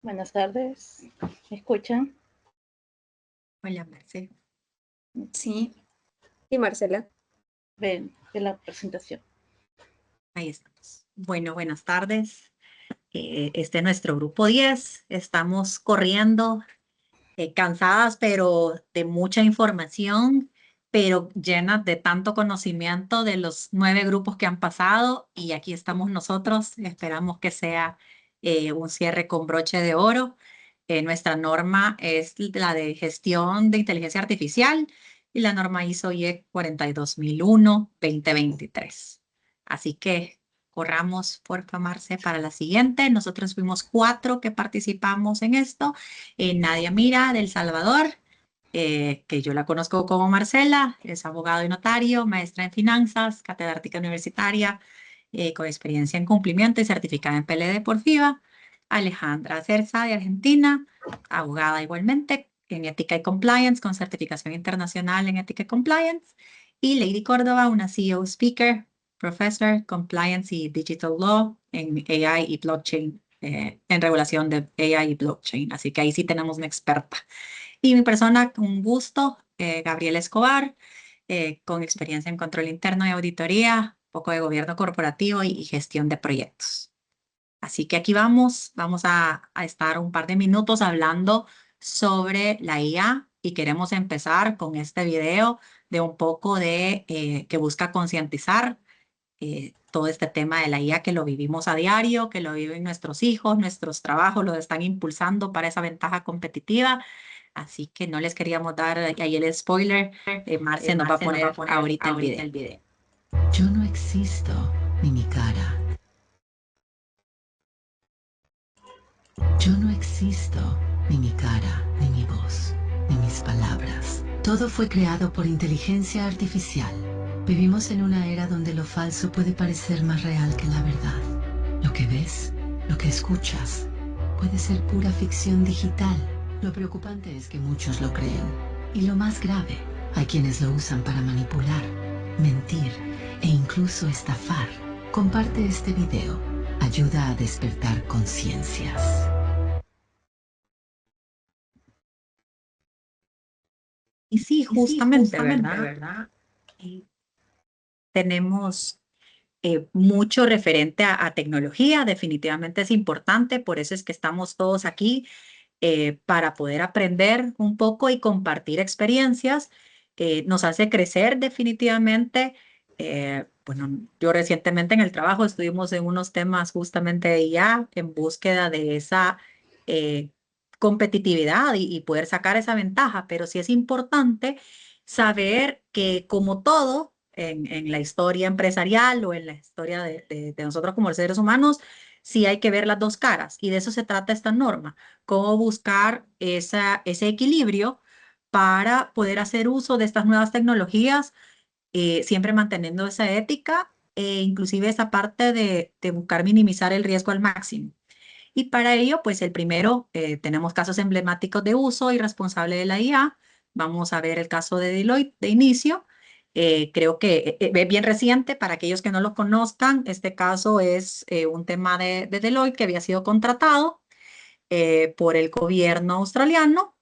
Buenas tardes, ¿me escuchan? Hola, Marce. Sí, y Marcela. Ven, de la presentación. Ahí estamos. Bueno, buenas tardes. Este es nuestro grupo 10. Estamos corriendo, cansadas, pero de mucha información, pero llenas de tanto conocimiento de los 9 grupos que han pasado. Y aquí estamos nosotros. Esperamos que sea un cierre con broche de oro. Nuestra norma es la de gestión de inteligencia artificial y la norma ISO IEC 42001-2023. Así que corramos, por Marce, para la siguiente. Nosotros fuimos 4 que participamos en esto. Nadia Mira, del Salvador, que yo la conozco como Marcela, es abogado y notario, maestra en finanzas, catedrática universitaria, con experiencia en cumplimiento y certificada en PLD por FIBA. Alejandra Cerza, de Argentina, abogada igualmente en ética y compliance, con certificación internacional en ética y compliance. Y Lady Córdoba, una CEO speaker, professor, compliance y digital law en AI y blockchain, en regulación de AI y blockchain. Así que ahí sí tenemos una experta. Y mi persona, un gusto, Gabriela Escobar, con experiencia en control interno y auditoría, poco de gobierno corporativo y gestión de proyectos. Así que aquí vamos a estar un par de minutos hablando sobre la IA y queremos empezar con este video de un poco de que busca concientizar todo este tema de la IA que lo vivimos a diario, que lo viven nuestros hijos, nuestros trabajos, lo están impulsando para esa ventaja competitiva. Así que no les queríamos dar ahí el spoiler. Marce nos va a poner ahorita el video. Yo no existo, ni mi cara. Yo no existo, ni mi cara, ni mi voz, ni mis palabras. Todo fue creado por inteligencia artificial. Vivimos en una era donde lo falso puede parecer más real que la verdad. Lo que ves, lo que escuchas, puede ser pura ficción digital. Lo preocupante es que muchos lo creen. Y lo más grave, hay quienes lo usan para manipular, mentir e incluso estafar. Comparte este video. Ayuda a despertar conciencias. Y sí, justamente, ¿verdad? Tenemos mucho referente a tecnología, definitivamente es importante, por eso es que estamos todos aquí para poder aprender un poco y compartir experiencias. Nos hace crecer definitivamente. Bueno, yo recientemente en el trabajo estuvimos en unos temas justamente de IA en búsqueda de esa eh, competitividad y poder sacar esa ventaja, pero sí es importante saber que como todo en la historia empresarial o en la historia de nosotros como seres humanos, sí hay que ver las dos caras y de eso se trata esta norma, cómo buscar ese equilibrio para poder hacer uso de estas nuevas tecnologías, siempre manteniendo esa ética e inclusive esa parte de buscar minimizar el riesgo al máximo. Y para ello, pues el primero, tenemos casos emblemáticos de uso irresponsable de la IA. Vamos a ver el caso de Deloitte de inicio. Creo que es bien reciente para aquellos que no lo conozcan. Este caso es un tema de Deloitte que había sido contratado por el gobierno australiano.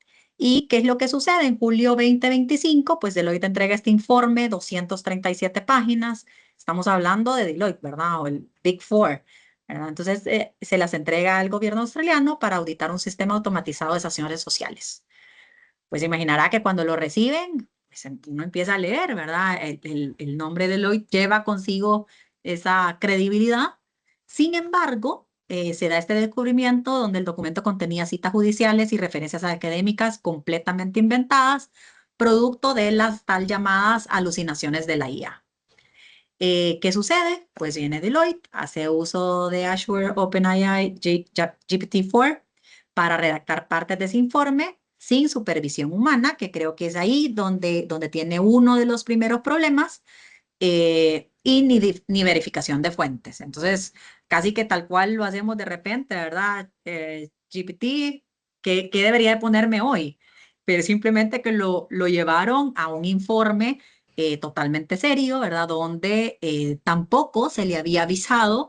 ¿Y qué es lo que sucede? En julio 2025, pues Deloitte entrega este informe, 237 páginas. Estamos hablando de Deloitte, ¿verdad? O el Big Four, ¿verdad? Entonces, se las entrega al gobierno australiano para auditar un sistema automatizado de sanciones sociales. Pues imaginará que cuando lo reciben, pues uno empieza a leer, ¿verdad? El nombre de Deloitte lleva consigo esa credibilidad. Sin embargo, se da este descubrimiento donde el documento contenía citas judiciales y referencias académicas completamente inventadas, producto de las tal llamadas alucinaciones de la IA. ¿Qué sucede? Pues viene Deloitte, hace uso de Azure OpenAI GPT-4 para redactar partes de ese informe sin supervisión humana, que creo que es ahí donde tiene uno de los primeros problemas, y ni verificación de fuentes. Entonces, casi que tal cual lo hacemos de repente, ¿verdad? GPT, ¿qué debería de ponerme hoy? Pero simplemente que lo llevaron a un informe totalmente serio, ¿verdad? Donde tampoco se le había avisado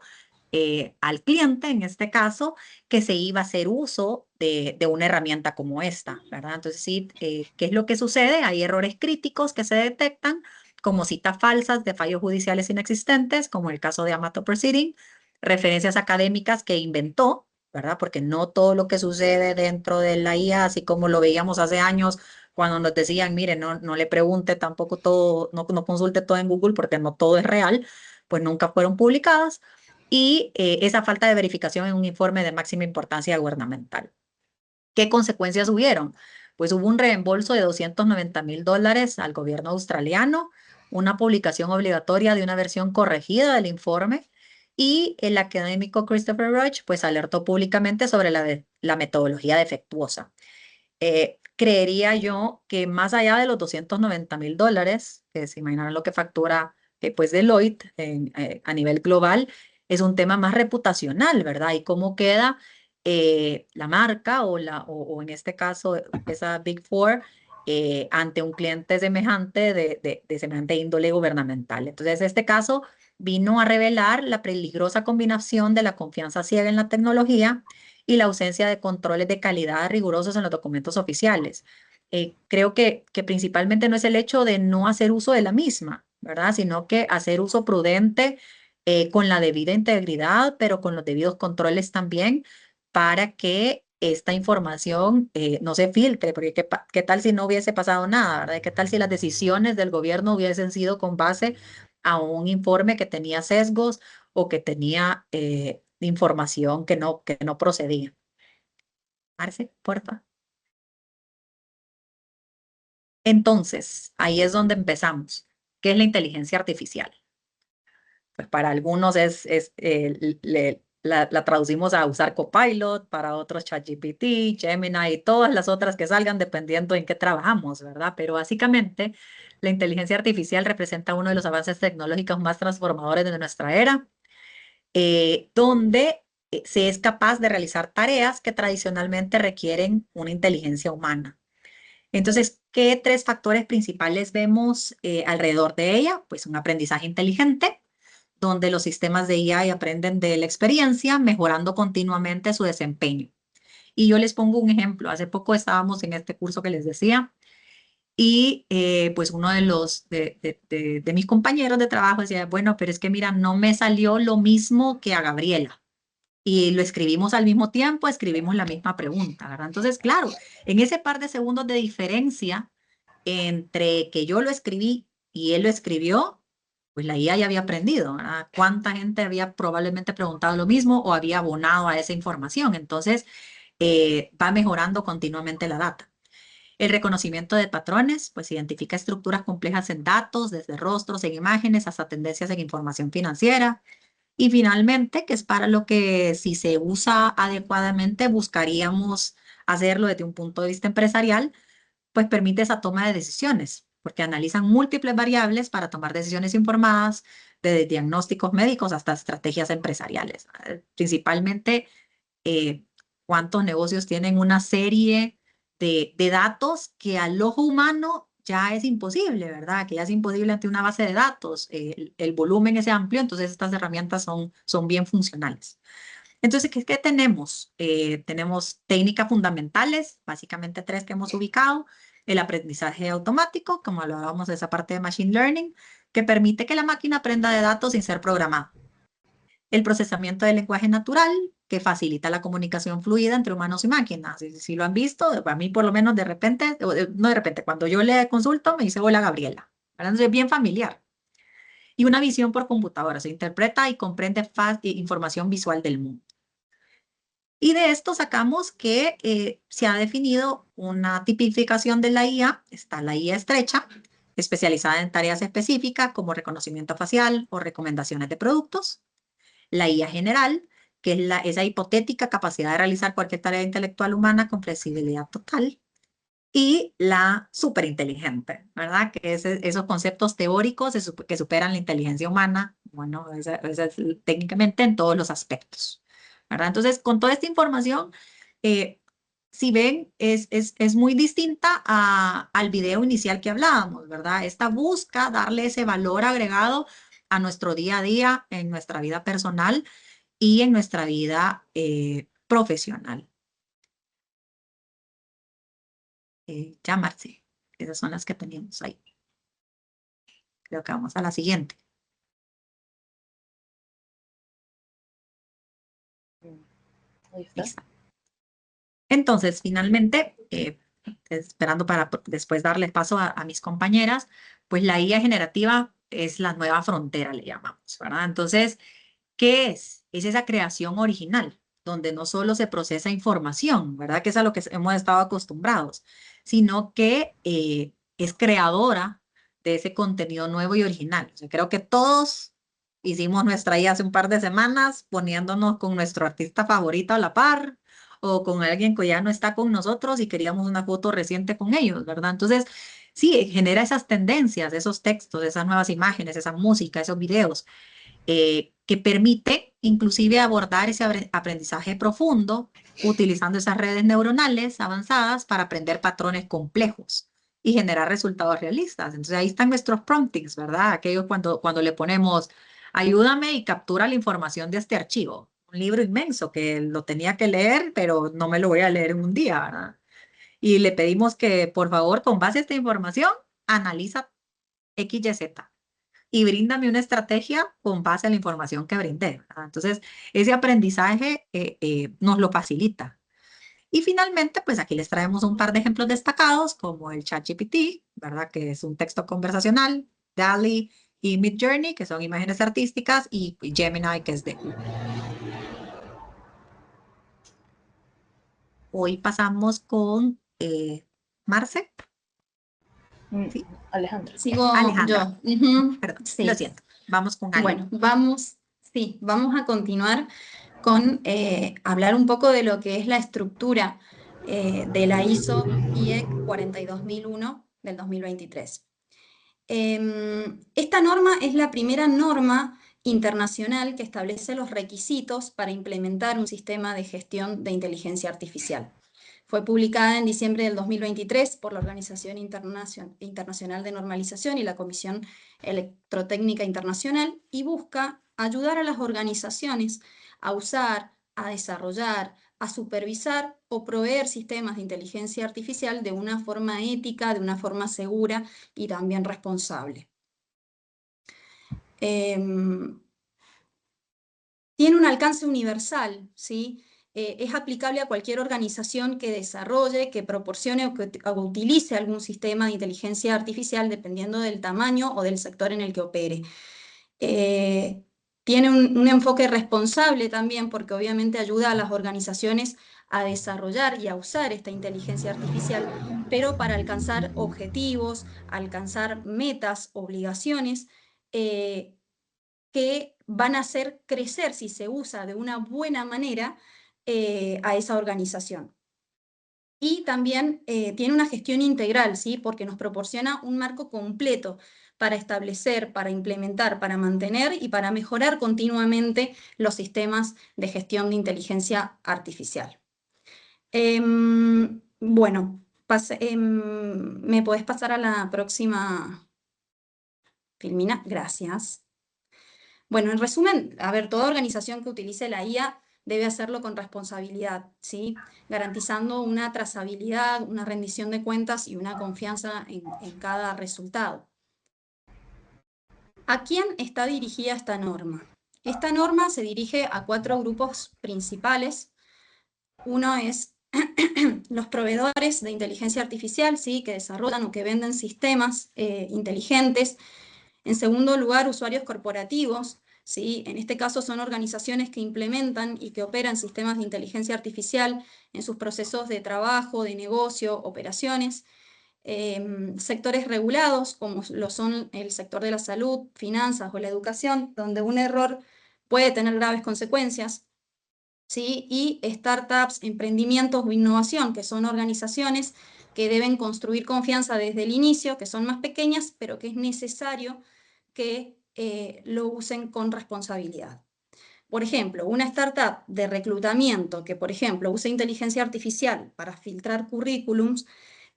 al cliente, en este caso, que se iba a hacer uso de una herramienta como esta, ¿verdad? Entonces, sí, ¿qué es lo que sucede? Hay errores críticos que se detectan, como citas falsas de fallos judiciales inexistentes, como el caso de Amato Proceeding, referencias académicas que inventó, ¿verdad? Porque no todo lo que sucede dentro de la IA, así como lo veíamos hace años, cuando nos decían, mire, no le pregunte tampoco todo, no consulte todo en Google porque no todo es real, pues nunca fueron publicadas. Y esa falta de verificación en un informe de máxima importancia gubernamental. ¿Qué consecuencias hubieron? Pues hubo un reembolso de $290,000 al gobierno australiano, una publicación obligatoria de una versión corregida del informe, y el académico Christopher Roach pues alertó públicamente sobre la metodología defectuosa. Creería yo que más allá de los $290,000, que se imaginarán lo que factura pues Deloitte a nivel global, es un tema más reputacional, ¿verdad? Y cómo queda la marca o en este caso esa Big Four ante un cliente semejante de semejante índole gubernamental. Entonces, este caso vino a revelar la peligrosa combinación de la confianza ciega en la tecnología y la ausencia de controles de calidad rigurosos en los documentos oficiales. Creo que principalmente no es el hecho de no hacer uso de la misma, ¿verdad? Sino que hacer uso prudente con la debida integridad, pero con los debidos controles también para que esta información no se filtre, porque ¿qué tal si no hubiese pasado nada, ¿verdad? ¿Qué tal si las decisiones del gobierno hubiesen sido con base a un informe que tenía sesgos o que tenía información que no procedía? Marce, porfa. Entonces, ahí es donde empezamos. ¿Qué es la inteligencia artificial? Pues para algunos la traducimos a usar Copilot, para otros ChatGPT, Gemini y todas las otras que salgan dependiendo en qué trabajamos, ¿verdad? Pero básicamente la inteligencia artificial representa uno de los avances tecnológicos más transformadores de nuestra era, donde se es capaz de realizar tareas que tradicionalmente requieren una inteligencia humana. Entonces, ¿qué tres factores principales vemos alrededor de ella? Pues un aprendizaje inteligente, donde los sistemas de IA aprenden de la experiencia, mejorando continuamente su desempeño. Y yo les pongo un ejemplo. Hace poco estábamos en este curso que les decía, y pues uno de mis compañeros de trabajo decía, bueno, pero es que mira, no me salió lo mismo que a Gabriela. Y lo escribimos al mismo tiempo, escribimos la misma pregunta, ¿verdad? Entonces, claro, en ese par de segundos de diferencia entre que yo lo escribí y él lo escribió, pues la IA ya había aprendido, ¿verdad? ¿Cuánta gente había probablemente preguntado lo mismo o había abonado a esa información? Entonces, va mejorando continuamente la data. El reconocimiento de patrones, pues identifica estructuras complejas en datos, desde rostros en imágenes hasta tendencias en información financiera. Y finalmente, que es para lo que si se usa adecuadamente, buscaríamos hacerlo desde un punto de vista empresarial, pues permite esa toma de decisiones, porque analizan múltiples variables para tomar decisiones informadas, desde diagnósticos médicos hasta estrategias empresariales. Principalmente, cuántos negocios tienen una serie de datos que al ojo humano ya es imposible, ¿verdad? Que ya es imposible ante una base de datos. El volumen es amplio, entonces estas herramientas son bien funcionales. Entonces, ¿qué tenemos? Tenemos técnicas fundamentales, básicamente tres que hemos ubicado. El aprendizaje automático, como hablábamos de esa parte de Machine Learning, que permite que la máquina aprenda de datos sin ser programada. El procesamiento del lenguaje natural, que facilita la comunicación fluida entre humanos y máquinas. Si lo han visto, a mí por lo menos de repente, no de repente, cuando yo le consulto me dice, hola Gabriela. Entonces es bien familiar. Y una visión por computadora, se interpreta y comprende información visual del mundo. Y de esto sacamos que se ha definido una tipificación de la IA. Está la IA estrecha, especializada en tareas específicas como reconocimiento facial o recomendaciones de productos. La IA general, que es esa hipotética capacidad de realizar cualquier tarea intelectual humana con flexibilidad total. Y la superinteligente, ¿verdad? Que es esos conceptos teóricos que superan la inteligencia humana, bueno, esa es técnicamente en todos los aspectos, ¿verdad? Entonces, con toda esta información, si ven, es muy distinta al video inicial que hablábamos, ¿verdad? Esta busca darle ese valor agregado a nuestro día a día, en nuestra vida personal, y en nuestra vida profesional. Ya, Marce, esas son las que teníamos ahí. Creo que vamos a la siguiente. Ahí está. Listo. Entonces, finalmente, esperando para después darles paso a mis compañeras, pues la IA generativa es la nueva frontera, le llamamos, ¿verdad? Entonces, ¿qué es? Es esa creación original, donde no solo se procesa información, ¿verdad? Que es a lo que hemos estado acostumbrados, sino que es creadora de ese contenido nuevo y original. O sea, creo que todos hicimos nuestra IA hace un par de semanas, poniéndonos con nuestro artista favorito a la par, o con alguien que ya no está con nosotros y queríamos una foto reciente con ellos, ¿verdad? Entonces, sí, genera esas tendencias, esos textos, esas nuevas imágenes, esa música, esos videos, que permite inclusive abordar ese aprendizaje profundo utilizando esas redes neuronales avanzadas para aprender patrones complejos y generar resultados realistas. Entonces ahí están nuestros promptings, ¿verdad? Aquellos cuando le ponemos, ayúdame y captura la información de este archivo. Un libro inmenso que lo tenía que leer, pero no me lo voy a leer en un día, ¿verdad? Y le pedimos que, por favor, con base a esta información, analiza X, Y, Z y bríndame una estrategia con base a la información que brindé, ¿verdad? Entonces, ese aprendizaje nos lo facilita. Y finalmente, pues aquí les traemos un par de ejemplos destacados, como el ChatGPT, ¿verdad? Que es un texto conversacional, DALL-E y Midjourney, que son imágenes artísticas, y Gemini, que es de Google. Hoy pasamos con Marce. ¿Sí? Alejandra. Sigo Alejandra. yo. Ujú, Perdón, sí. lo siento. Vamos con Ale. Bueno, vamos a continuar con hablar un poco de lo que es la estructura de la ISO IEC 42001 del 2023. Esta norma es la primera norma internacional que establece los requisitos para implementar un sistema de gestión de inteligencia artificial. Fue publicada en diciembre del 2023 por la Organización Internacional de Normalización y la Comisión Electrotécnica Internacional y busca ayudar a las organizaciones a usar, a desarrollar, a supervisar o proveer sistemas de inteligencia artificial de una forma ética, de una forma segura y también responsable. Tiene un alcance universal, ¿sí? Es aplicable a cualquier organización que desarrolle, que proporcione o que utilice algún sistema de inteligencia artificial dependiendo del tamaño o del sector en el que opere. Tiene un enfoque responsable también porque obviamente ayuda a las organizaciones a desarrollar y a usar esta inteligencia artificial, pero para alcanzar objetivos, alcanzar metas, obligaciones, que van a hacer crecer, si se usa de una buena manera, a esa organización. Y también tiene una gestión integral, ¿sí? Porque nos proporciona un marco completo para establecer, para implementar, para mantener y para mejorar continuamente los sistemas de gestión de inteligencia artificial. Bueno, ¿me podés pasar a la próxima, Filmina? Gracias. Bueno, en resumen, a ver, toda organización que utilice la IA debe hacerlo con responsabilidad, ¿sí? Garantizando una trazabilidad, una rendición de cuentas y una confianza en cada resultado. ¿A quién está dirigida esta norma? Esta norma se dirige a 4 grupos principales. Uno es los proveedores de inteligencia artificial, ¿sí? Que desarrollan o que venden sistemas inteligentes. En segundo lugar, usuarios corporativos, ¿sí? En este caso son organizaciones que implementan y que operan sistemas de inteligencia artificial en sus procesos de trabajo, de negocio, operaciones. Sectores regulados, como lo son el sector de la salud, finanzas o la educación, donde un error puede tener graves consecuencias. ¿Sí? Y startups, emprendimientos o innovación, que son organizaciones que deben construir confianza desde el inicio, que son más pequeñas, pero que es necesario que lo usen con responsabilidad. Por ejemplo, una startup de reclutamiento que, por ejemplo, use inteligencia artificial para filtrar currículums,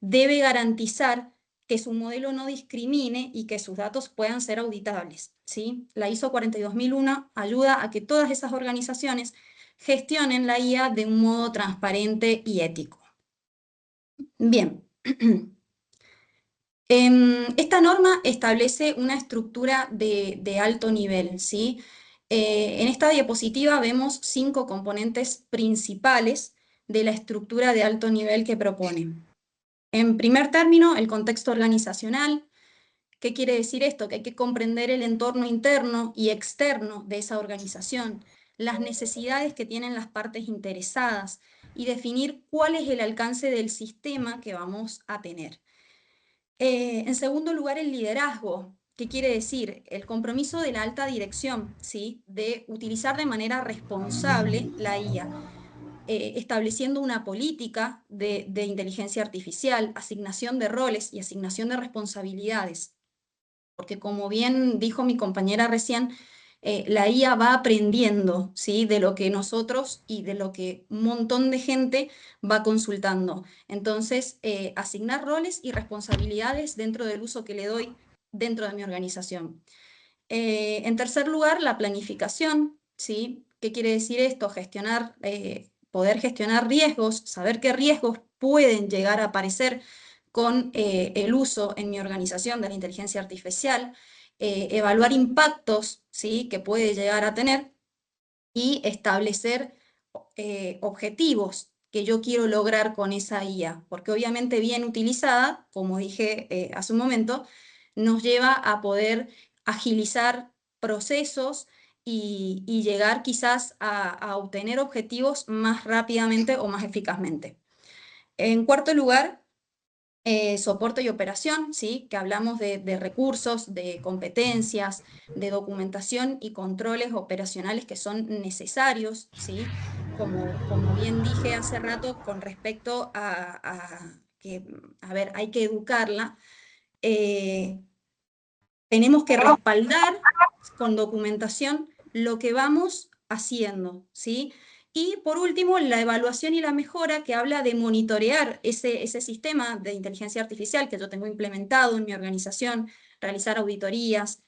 debe garantizar que su modelo no discrimine y que sus datos puedan ser auditables, ¿sí? La ISO 42001 ayuda a que todas esas organizaciones gestionen la IA de un modo transparente y ético. Bien. Esta norma establece una estructura de alto nivel, ¿sí? En esta diapositiva vemos 5 componentes principales de la estructura de alto nivel que propone. En primer término, el contexto organizacional. ¿Qué quiere decir esto? Que hay que comprender el entorno interno y externo de esa organización, las necesidades que tienen las partes interesadas y definir cuál es el alcance del sistema que vamos a tener. En segundo lugar, el liderazgo. ¿Qué quiere decir? El compromiso de la alta dirección, ¿sí? De utilizar de manera responsable la IA, estableciendo una política de inteligencia artificial, asignación de roles y asignación de responsabilidades. Porque como bien dijo mi compañera recién, la IA va aprendiendo, ¿sí? De lo que nosotros y de lo que un montón de gente va consultando. Entonces, asignar roles y responsabilidades dentro del uso que le doy dentro de mi organización. En tercer lugar, la planificación, ¿sí? ¿Qué quiere decir esto? Gestionar, poder gestionar riesgos, saber qué riesgos pueden llegar a aparecer con el uso en mi organización de la inteligencia artificial, evaluar impactos, ¿sí? Que puede llegar a tener y establecer objetivos que yo quiero lograr con esa IA, porque obviamente bien utilizada, como dije hace un momento, nos lleva a poder agilizar procesos y llegar quizás a obtener objetivos más rápidamente o más eficazmente. En cuarto lugar, soporte y operación, ¿sí? Que hablamos de recursos, de competencias, de documentación y controles operacionales que son necesarios, ¿sí? Como bien dije hace rato con respecto a que, a ver, hay que educarla, tenemos que respaldar con documentación lo que vamos haciendo, ¿sí? Y por último, la evaluación y la mejora, que habla de monitorear ese sistema de inteligencia artificial que yo tengo implementado en mi organización, realizar auditorías,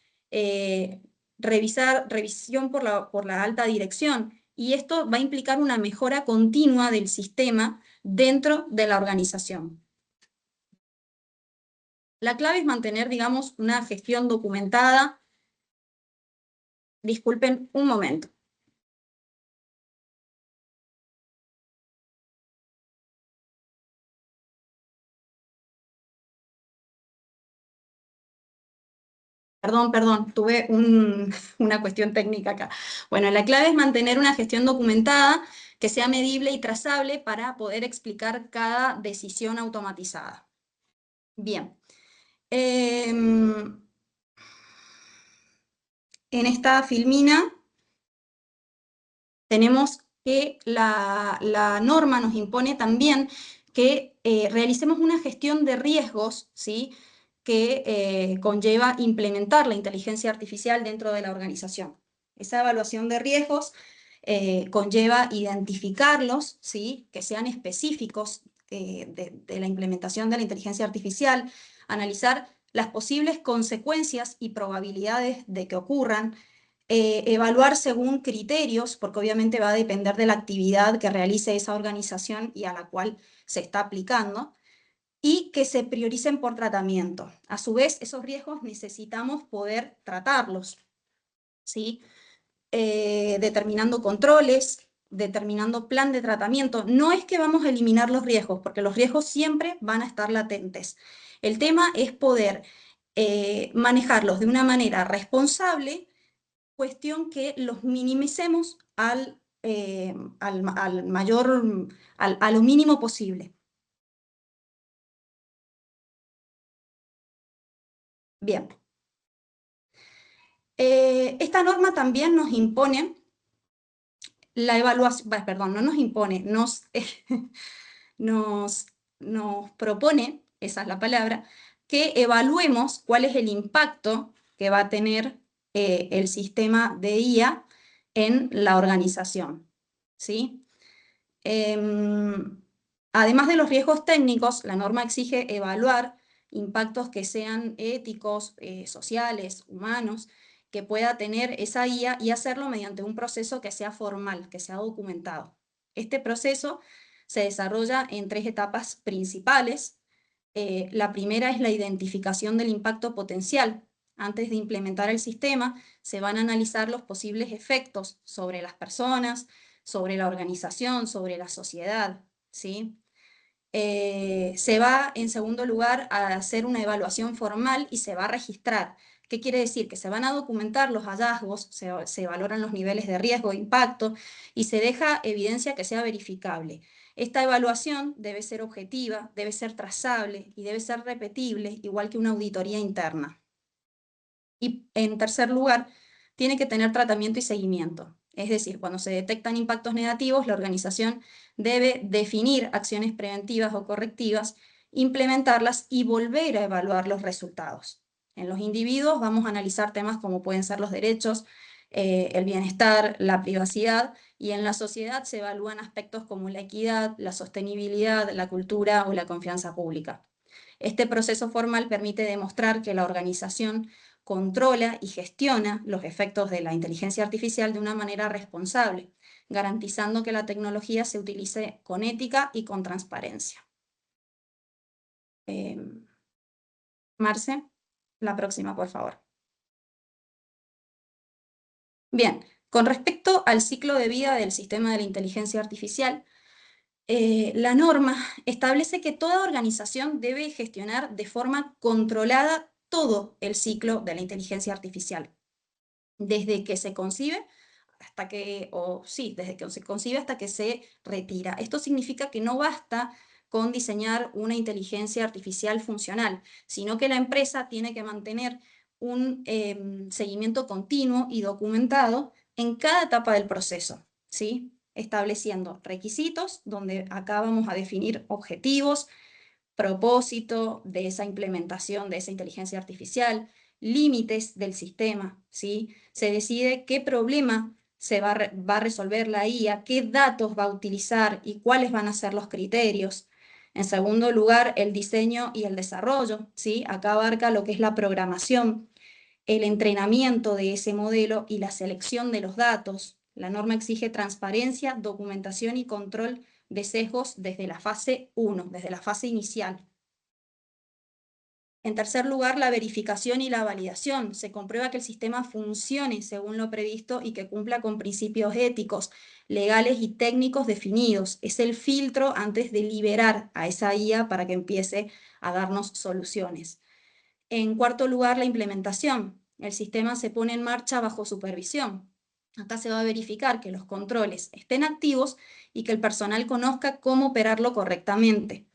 revisión por la alta dirección. Y esto va a implicar una mejora continua del sistema dentro de la organización. La clave es mantener, digamos, una gestión documentada. Disculpen un momento. Perdón, tuve una cuestión técnica acá. Bueno, la clave es mantener una gestión documentada que sea medible y trazable para poder explicar cada decisión automatizada. Bien. En esta filmina tenemos que la norma nos impone también que realicemos una gestión de riesgos, ¿sí? Que conlleva implementar la inteligencia artificial dentro de la organización. Esa evaluación de riesgos conlleva identificarlos, ¿sí? Que sean específicos de la implementación de la inteligencia artificial, analizar las posibles consecuencias y probabilidades de que ocurran, evaluar según criterios, porque obviamente va a depender de la actividad que realice esa organización y a la cual se está aplicando, y que se prioricen por tratamiento. A su vez, esos riesgos necesitamos poder tratarlos, ¿sí? Determinando controles, determinando plan de tratamiento. No es que vamos a eliminar los riesgos, porque los riesgos siempre van a estar latentes. El tema es poder manejarlos de una manera responsable, cuestión que los minimicemos a lo mínimo posible. Bien. Esta norma también nos impone la evaluación, perdón, no nos impone, nos propone, esa es la palabra, que evaluemos cuál es el impacto que va a tener el sistema de IA en la organización, ¿sí? Además de los riesgos técnicos, la norma exige evaluar impactos que sean éticos, sociales, humanos, que pueda tener esa IA y hacerlo mediante un proceso que sea formal, que sea documentado. Este proceso se desarrolla en 3 etapas principales. La primera es la identificación del impacto potencial. Antes de implementar el sistema, se van a analizar los posibles efectos sobre las personas, sobre la organización, sobre la sociedad, ¿sí? Se va, en segundo lugar, a hacer una evaluación formal y se va a registrar. ¿Qué quiere decir? Que se van a documentar los hallazgos, se valoran los niveles de riesgo e impacto y se deja evidencia que sea verificable. Esta evaluación debe ser objetiva, debe ser trazable y debe ser repetible, igual que una auditoría interna. Y en tercer lugar, tiene que tener tratamiento y seguimiento. Es decir, cuando se detectan impactos negativos, la organización debe definir acciones preventivas o correctivas, implementarlas y volver a evaluar los resultados. En los individuos vamos a analizar temas como pueden ser los derechos, el bienestar, la privacidad, y en la sociedad se evalúan aspectos como la equidad, la sostenibilidad, la cultura o la confianza pública. Este proceso formal permite demostrar que la organización controla y gestiona los efectos de la inteligencia artificial de una manera responsable, garantizando que la tecnología se utilice con ética y con transparencia. Marce, la próxima, por favor. Bien, con respecto al ciclo de vida del sistema de la inteligencia artificial, la norma establece que toda organización debe gestionar de forma controlada todo el ciclo de la inteligencia artificial, desde que se concibe hasta que, desde que se concibe hasta que se retira. Esto significa que no basta con diseñar una inteligencia artificial funcional, sino que la empresa tiene que mantener un seguimiento continuo y documentado en cada etapa del proceso, ¿sí? Estableciendo requisitos, donde acá vamos a definir objetivos, propósito de esa implementación de esa inteligencia artificial, límites del sistema, ¿sí? Se decide qué problema va a resolver la IA, qué datos va a utilizar y cuáles van a ser los criterios. En segundo lugar, el diseño y el desarrollo, ¿sí? Acá abarca lo que es la programación, el entrenamiento de ese modelo y la selección de los datos. La norma exige transparencia, documentación y control de sesgos desde la fase 1, desde la fase inicial. En tercer lugar, la verificación y la validación. Se comprueba que el sistema funcione según lo previsto y que cumpla con principios éticos, legales y técnicos definidos. Es el filtro antes de liberar a esa IA para que empiece a darnos soluciones. En cuarto lugar, la implementación. El sistema se pone en marcha bajo supervisión. Acá se va a verificar que los controles estén activos y que el personal conozca cómo operarlo correctamente.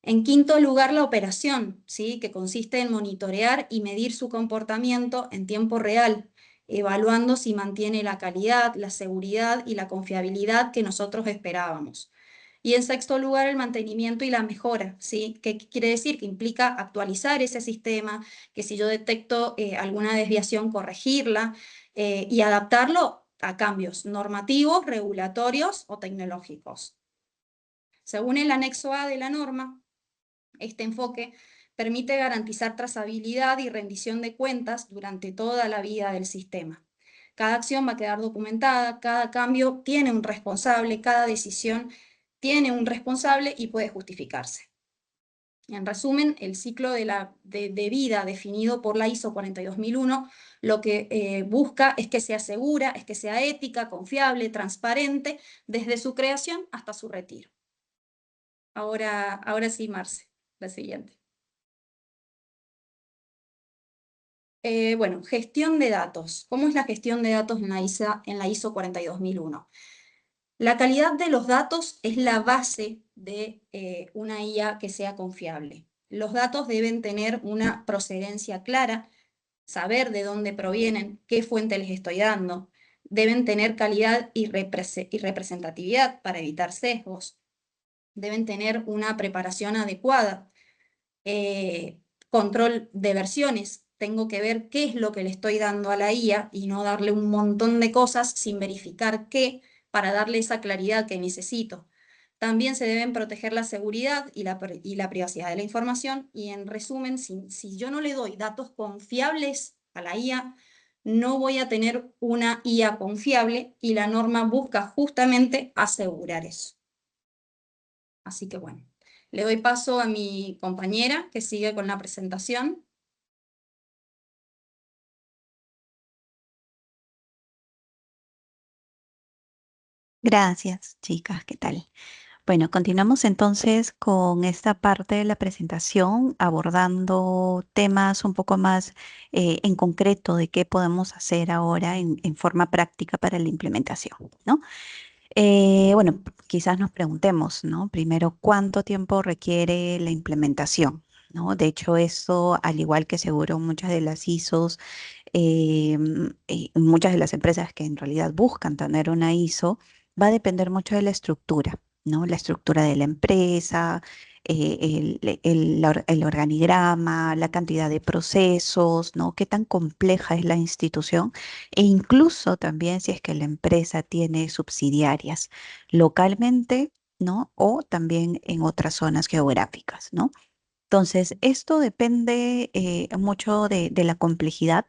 En quinto lugar, la operación, ¿sí? Que consiste en monitorear y medir su comportamiento en tiempo real, evaluando si mantiene la calidad, la seguridad y la confiabilidad que nosotros esperábamos. Y en sexto lugar, el mantenimiento y la mejora, ¿sí? ¿Qué quiere decir? Que implica actualizar ese sistema, que si yo detecto alguna desviación, corregirla y adaptarlo a cambios normativos, regulatorios o tecnológicos. Según el anexo A de la norma, este enfoque permite garantizar trazabilidad y rendición de cuentas durante toda la vida del sistema. Cada acción va a quedar documentada, cada cambio tiene un responsable, cada decisión tiene un responsable y puede justificarse. En resumen, el ciclo de vida definido por la ISO 42001 lo que busca es que sea segura, es que sea ética, confiable, transparente, desde su creación hasta su retiro. Ahora sí, Marce, la siguiente. Bueno, gestión de datos. ¿Cómo es la gestión de datos en la ISO 42001? La calidad de los datos es la base de una IA que sea confiable. Los datos deben tener una procedencia clara, saber de dónde provienen, qué fuente les estoy dando. Deben tener calidad y representatividad para evitar sesgos. Deben tener una preparación adecuada. Control de versiones. Tengo que ver qué es lo que le estoy dando a la IA y no darle un montón de cosas sin verificar qué, para darle esa claridad que necesito. También se deben proteger la seguridad y la privacidad de la información. Y en resumen, si yo no le doy datos confiables a la IA, no voy a tener una IA confiable, y la norma busca justamente asegurar eso. Así que bueno, le doy paso a mi compañera que sigue con la presentación. Gracias, chicas, ¿qué tal? Bueno, continuamos entonces con esta parte de la presentación, abordando temas un poco más en concreto de qué podemos hacer ahora en forma práctica para la implementación, ¿no? Bueno, quizás nos preguntemos, ¿no? Primero, ¿cuánto tiempo requiere la implementación? ¿No? De hecho, eso, al igual que seguro muchas de las ISOs, muchas de las empresas que en realidad buscan tener una ISO, va a depender mucho de la estructura, ¿no? La estructura de la empresa, el organigrama, la cantidad de procesos, ¿no? Qué tan compleja es la institución, e incluso también si es que la empresa tiene subsidiarias localmente, ¿no? O también en otras zonas geográficas, ¿no? Entonces, esto depende mucho de la complejidad,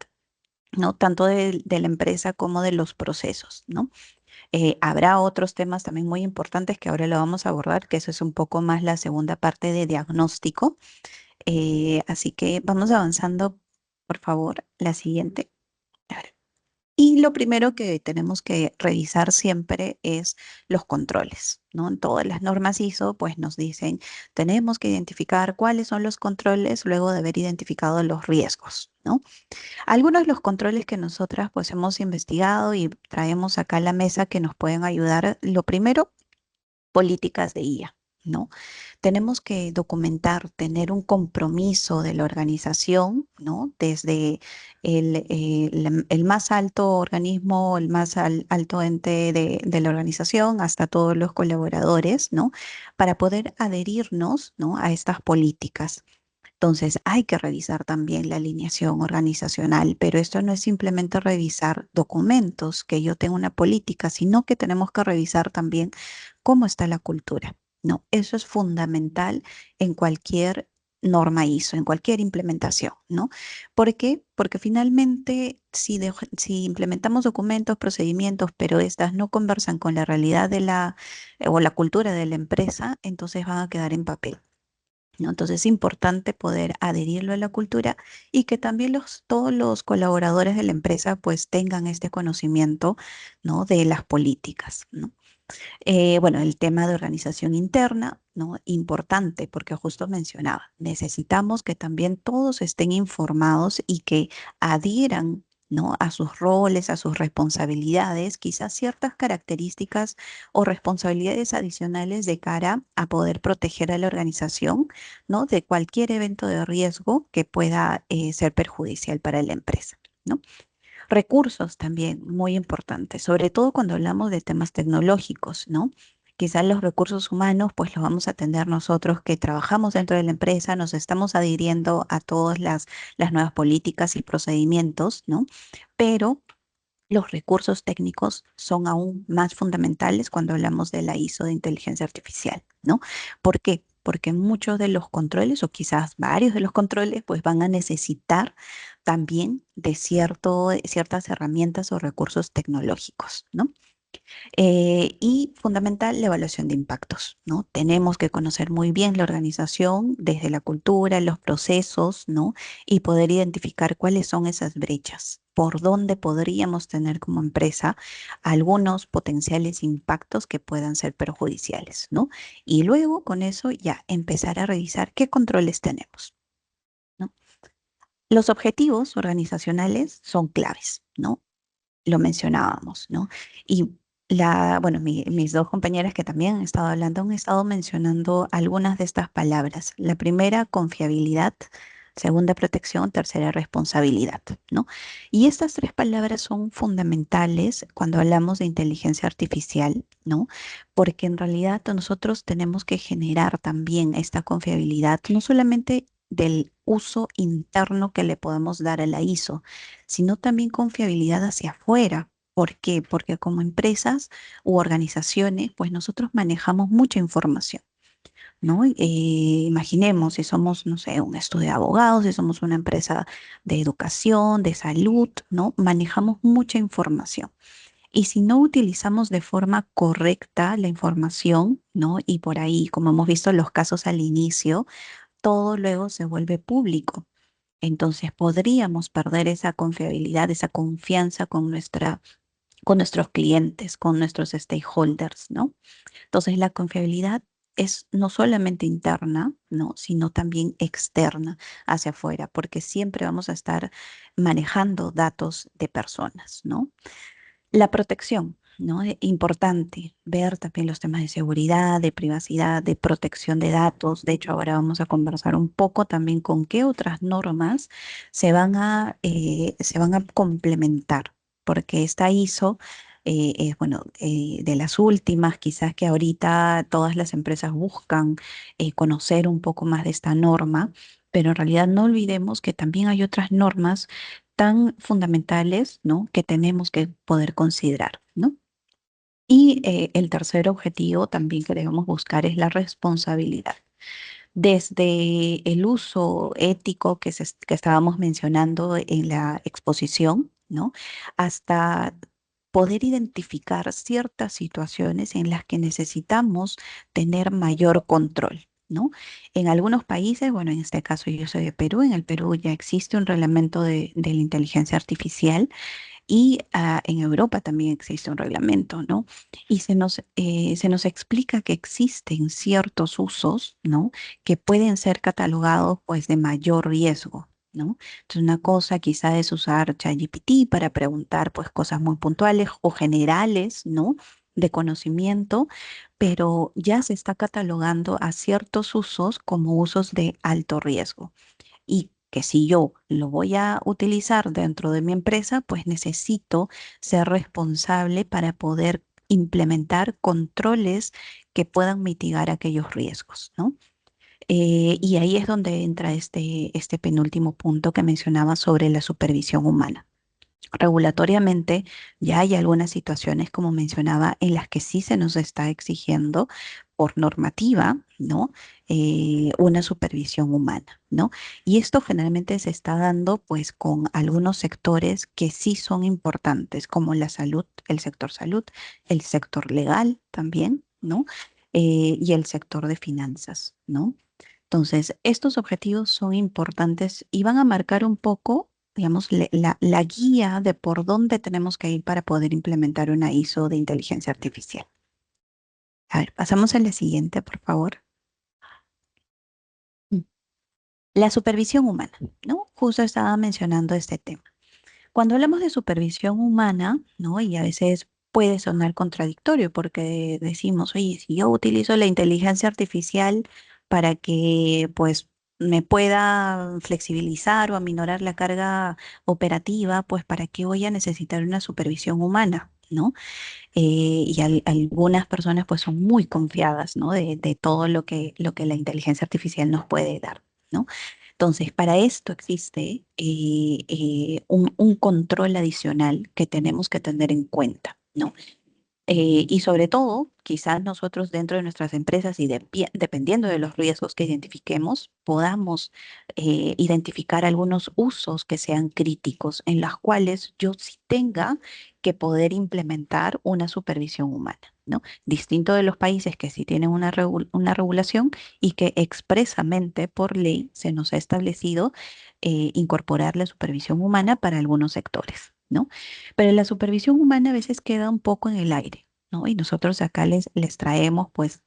¿no? Tanto de la empresa como de los procesos, ¿no? Habrá otros temas también muy importantes que ahora lo vamos a abordar, que eso es un poco más la segunda parte de diagnóstico. Así que vamos avanzando, por favor, la siguiente. A ver. Y lo primero que tenemos que revisar siempre es los controles, ¿no? En todas las normas ISO, pues nos dicen, tenemos que identificar cuáles son los controles luego de haber identificado los riesgos, ¿no? Algunos de los controles que nosotras pues hemos investigado y traemos acá a la mesa que nos pueden ayudar. Lo primero, políticas de IA, ¿no? Tenemos que documentar, tener un compromiso de la organización, ¿no? Desde el más alto organismo, el más alto ente de la organización hasta todos los colaboradores, ¿no? Para poder adherirnos, ¿no? A estas políticas. Entonces, hay que revisar también la alineación organizacional, pero esto no es simplemente revisar documentos, que yo tenga una política, sino que tenemos que revisar también cómo está la cultura, ¿no? Eso es fundamental en cualquier norma ISO, en cualquier implementación, ¿no? ¿Por qué? Porque finalmente, si implementamos documentos, procedimientos, pero estas no conversan con la realidad de o la cultura de la empresa, entonces van a quedar en papel, ¿no? Entonces es importante poder adherirlo a la cultura y que también todos los colaboradores de la empresa pues tengan este conocimiento, ¿no? De las políticas, ¿no? Bueno, el tema de organización interna, ¿no? Importante, porque justo mencionaba, necesitamos que también todos estén informados y que adhieran, ¿no? A sus roles, a sus responsabilidades, quizás ciertas características o responsabilidades adicionales de cara a poder proteger a la organización, ¿no? De cualquier evento de riesgo que pueda ser perjudicial para la empresa, ¿no? Recursos también, muy importantes, sobre todo cuando hablamos de temas tecnológicos, ¿no? Quizás los recursos humanos, pues los vamos a tener nosotros que trabajamos dentro de la empresa, nos estamos adhiriendo a todas las nuevas políticas y procedimientos, ¿no? Pero los recursos técnicos son aún más fundamentales cuando hablamos de la ISO de inteligencia artificial, ¿no? ¿Por qué? Porque muchos de los controles, o quizás varios de los controles, pues van a necesitar también de ciertas herramientas o recursos tecnológicos, ¿no? Y fundamental, la evaluación de impactos, ¿no? Tenemos que conocer muy bien la organización desde la cultura, los procesos, ¿no? Y poder identificar cuáles son esas brechas, por dónde podríamos tener como empresa algunos potenciales impactos que puedan ser perjudiciales, ¿no? Y luego con eso ya empezar a revisar qué controles tenemos, ¿no? Los objetivos organizacionales son claves, ¿no? Lo mencionábamos, ¿no? Y bueno, mis dos compañeras que también han estado hablando han estado mencionando algunas de estas palabras. La primera, confiabilidad; segunda, protección; tercera, responsabilidad, ¿no? Y estas tres palabras son fundamentales cuando hablamos de inteligencia artificial, ¿no? Porque en realidad nosotros tenemos que generar también esta confiabilidad, no solamente del uso interno que le podemos dar a la ISO, sino también confiabilidad hacia afuera. ¿Por qué? Porque como empresas u organizaciones, pues nosotros manejamos mucha información, ¿no? Imaginemos si somos, no sé, un estudio de abogados, si somos una empresa de educación, de salud, ¿no? Manejamos mucha información. Y si no utilizamos de forma correcta la información, ¿no? Y por ahí, como hemos visto en los casos al inicio, todo luego se vuelve público. Entonces podríamos perder esa confiabilidad, esa confianza con nuestros clientes, con nuestros stakeholders, ¿no? Entonces la confiabilidad es no solamente interna, ¿no? Sino también externa hacia afuera, porque siempre vamos a estar manejando datos de personas, ¿no? La protección, ¿no? Importante ver también los temas de seguridad, de privacidad, de protección de datos. De hecho, ahora vamos a conversar un poco también con qué otras normas se van a complementar, porque esta ISO es, bueno, de las últimas, quizás que ahorita todas las empresas buscan conocer un poco más de esta norma, pero en realidad no olvidemos que también hay otras normas tan fundamentales, ¿no? Que tenemos que poder considerar, ¿no? Y el tercer objetivo también que debemos buscar es la responsabilidad. Desde el uso ético que estábamos mencionando en la exposición, ¿no? Hasta poder identificar ciertas situaciones en las que necesitamos tener mayor control, ¿no? En algunos países, bueno, en este caso yo soy de Perú, en el Perú ya existe un reglamento de la inteligencia artificial y en Europa también existe un reglamento, ¿no? Y se nos explica que existen ciertos usos, ¿no? Que pueden ser catalogados, pues, de mayor riesgo, ¿no? Entonces, una cosa quizá es usar ChatGPT para preguntar, pues, cosas muy puntuales o generales, ¿no? De conocimiento, pero ya se está catalogando a ciertos usos como usos de alto riesgo y que si yo lo voy a utilizar dentro de mi empresa, pues necesito ser responsable para poder implementar controles que puedan mitigar aquellos riesgos, ¿no? Y ahí es donde entra este penúltimo punto que mencionaba sobre la supervisión humana. Regulatoriamente ya hay algunas situaciones, como mencionaba, en las que sí se nos está exigiendo por normativa, ¿no? Una supervisión humana, ¿no? Y esto generalmente se está dando pues con algunos sectores que sí son importantes, como la salud, el sector legal también, ¿no? Y el sector de finanzas, ¿no? Entonces, estos objetivos son importantes y van a marcar un poco, digamos, la guía de por dónde tenemos que ir para poder implementar una ISO de inteligencia artificial. A ver, pasamos a la siguiente, por favor. Mm. La supervisión humana, ¿no? Justo estaba mencionando este tema. Cuando hablamos de supervisión humana, ¿no? Y a veces puede sonar contradictorio porque decimos, oye, si yo utilizo la inteligencia artificial para que, pues, me pueda flexibilizar o aminorar la carga operativa, pues, ¿para qué voy a necesitar una supervisión humana? ¿No? Y algunas personas, pues, son muy confiadas, ¿no? De todo lo que la inteligencia artificial nos puede dar, ¿no? Entonces, para esto existe un control adicional que tenemos que tener en cuenta, ¿no? Y sobre todo, quizás nosotros dentro de nuestras empresas y dependiendo de los riesgos que identifiquemos, podamos identificar algunos usos que sean críticos en los cuales yo sí tenga que poder implementar una supervisión humana, ¿no? Distinto de los países que sí tienen una regulación y que expresamente por ley se nos ha establecido incorporar la supervisión humana para algunos sectores, ¿no? Pero la supervisión humana a veces queda un poco en el aire, ¿no? Y nosotros acá les traemos pues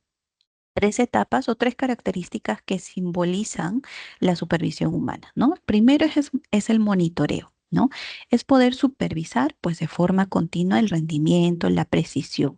tres etapas o tres características que simbolizan la supervisión humana, ¿no? Primero es el monitoreo, ¿no? Es poder supervisar pues de forma continua el rendimiento, la precisión.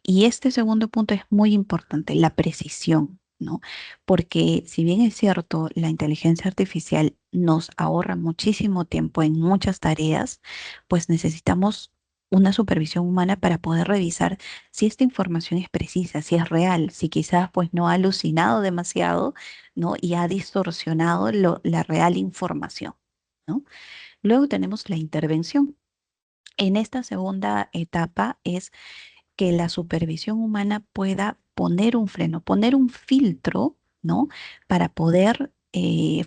Y este segundo punto es muy importante, la precisión, ¿no? Porque si bien es cierto, la inteligencia artificial nos ahorra muchísimo tiempo en muchas tareas, pues necesitamos una supervisión humana para poder revisar si esta información es precisa, si es real, si quizás pues no ha alucinado demasiado, ¿no? Y ha distorsionado la real información, ¿no? Luego tenemos la intervención. En esta segunda etapa es que la supervisión humana pueda poner un freno, poner un filtro, ¿no? Para poder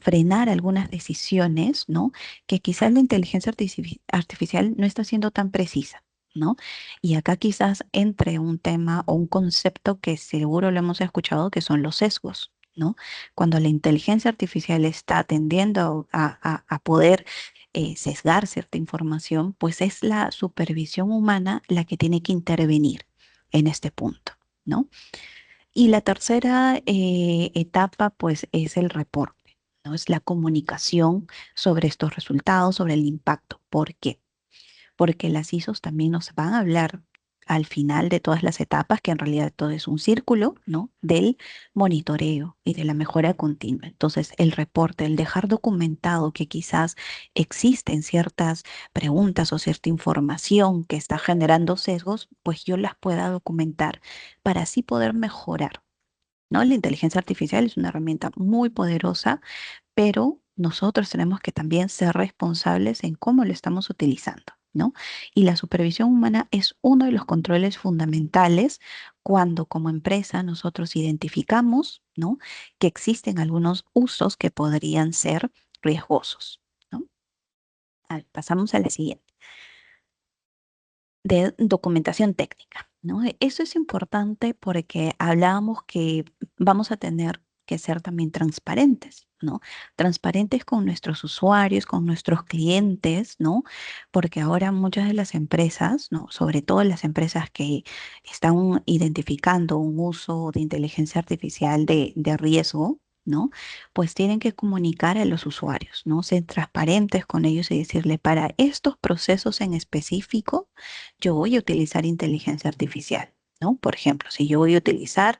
frenar algunas decisiones, ¿no? Que quizás la inteligencia artificial no está siendo tan precisa, ¿no? Y acá quizás entre un tema o un concepto que seguro lo hemos escuchado, que son los sesgos, ¿no? Cuando la inteligencia artificial está tendiendo a poder sesgar cierta información, pues es la supervisión humana la que tiene que intervenir en este punto, ¿no? Y la tercera etapa, pues, es el reporte, ¿no? Es la comunicación sobre estos resultados, sobre el impacto. ¿Por qué? Porque las ISOs también nos van a hablar al final de todas las etapas, que en realidad todo es un círculo, ¿no? Del monitoreo y de la mejora continua. Entonces, el reporte, el dejar documentado que quizás existen ciertas preguntas o cierta información que está generando sesgos, pues yo las pueda documentar para así poder mejorar, ¿no? La inteligencia artificial es una herramienta muy poderosa, pero nosotros tenemos que también ser responsables en cómo lo estamos utilizando, ¿no? Y la supervisión humana es uno de los controles fundamentales cuando como empresa nosotros identificamos, ¿no? Que existen algunos usos que podrían ser riesgosos, ¿no? Pasamos a la siguiente, de documentación técnica, ¿no? Eso es importante porque hablábamos que vamos a tener que ser también transparentes, ¿no? Transparentes con nuestros usuarios, con nuestros clientes, ¿no? Porque ahora muchas de las empresas, ¿no? Sobre todo las empresas que están identificando un uso de inteligencia artificial de riesgo, ¿no? Pues tienen que comunicar a los usuarios, ¿no? Ser transparentes con ellos y decirle, para estos procesos en específico, yo voy a utilizar inteligencia artificial, ¿no? Por ejemplo, si yo voy a utilizar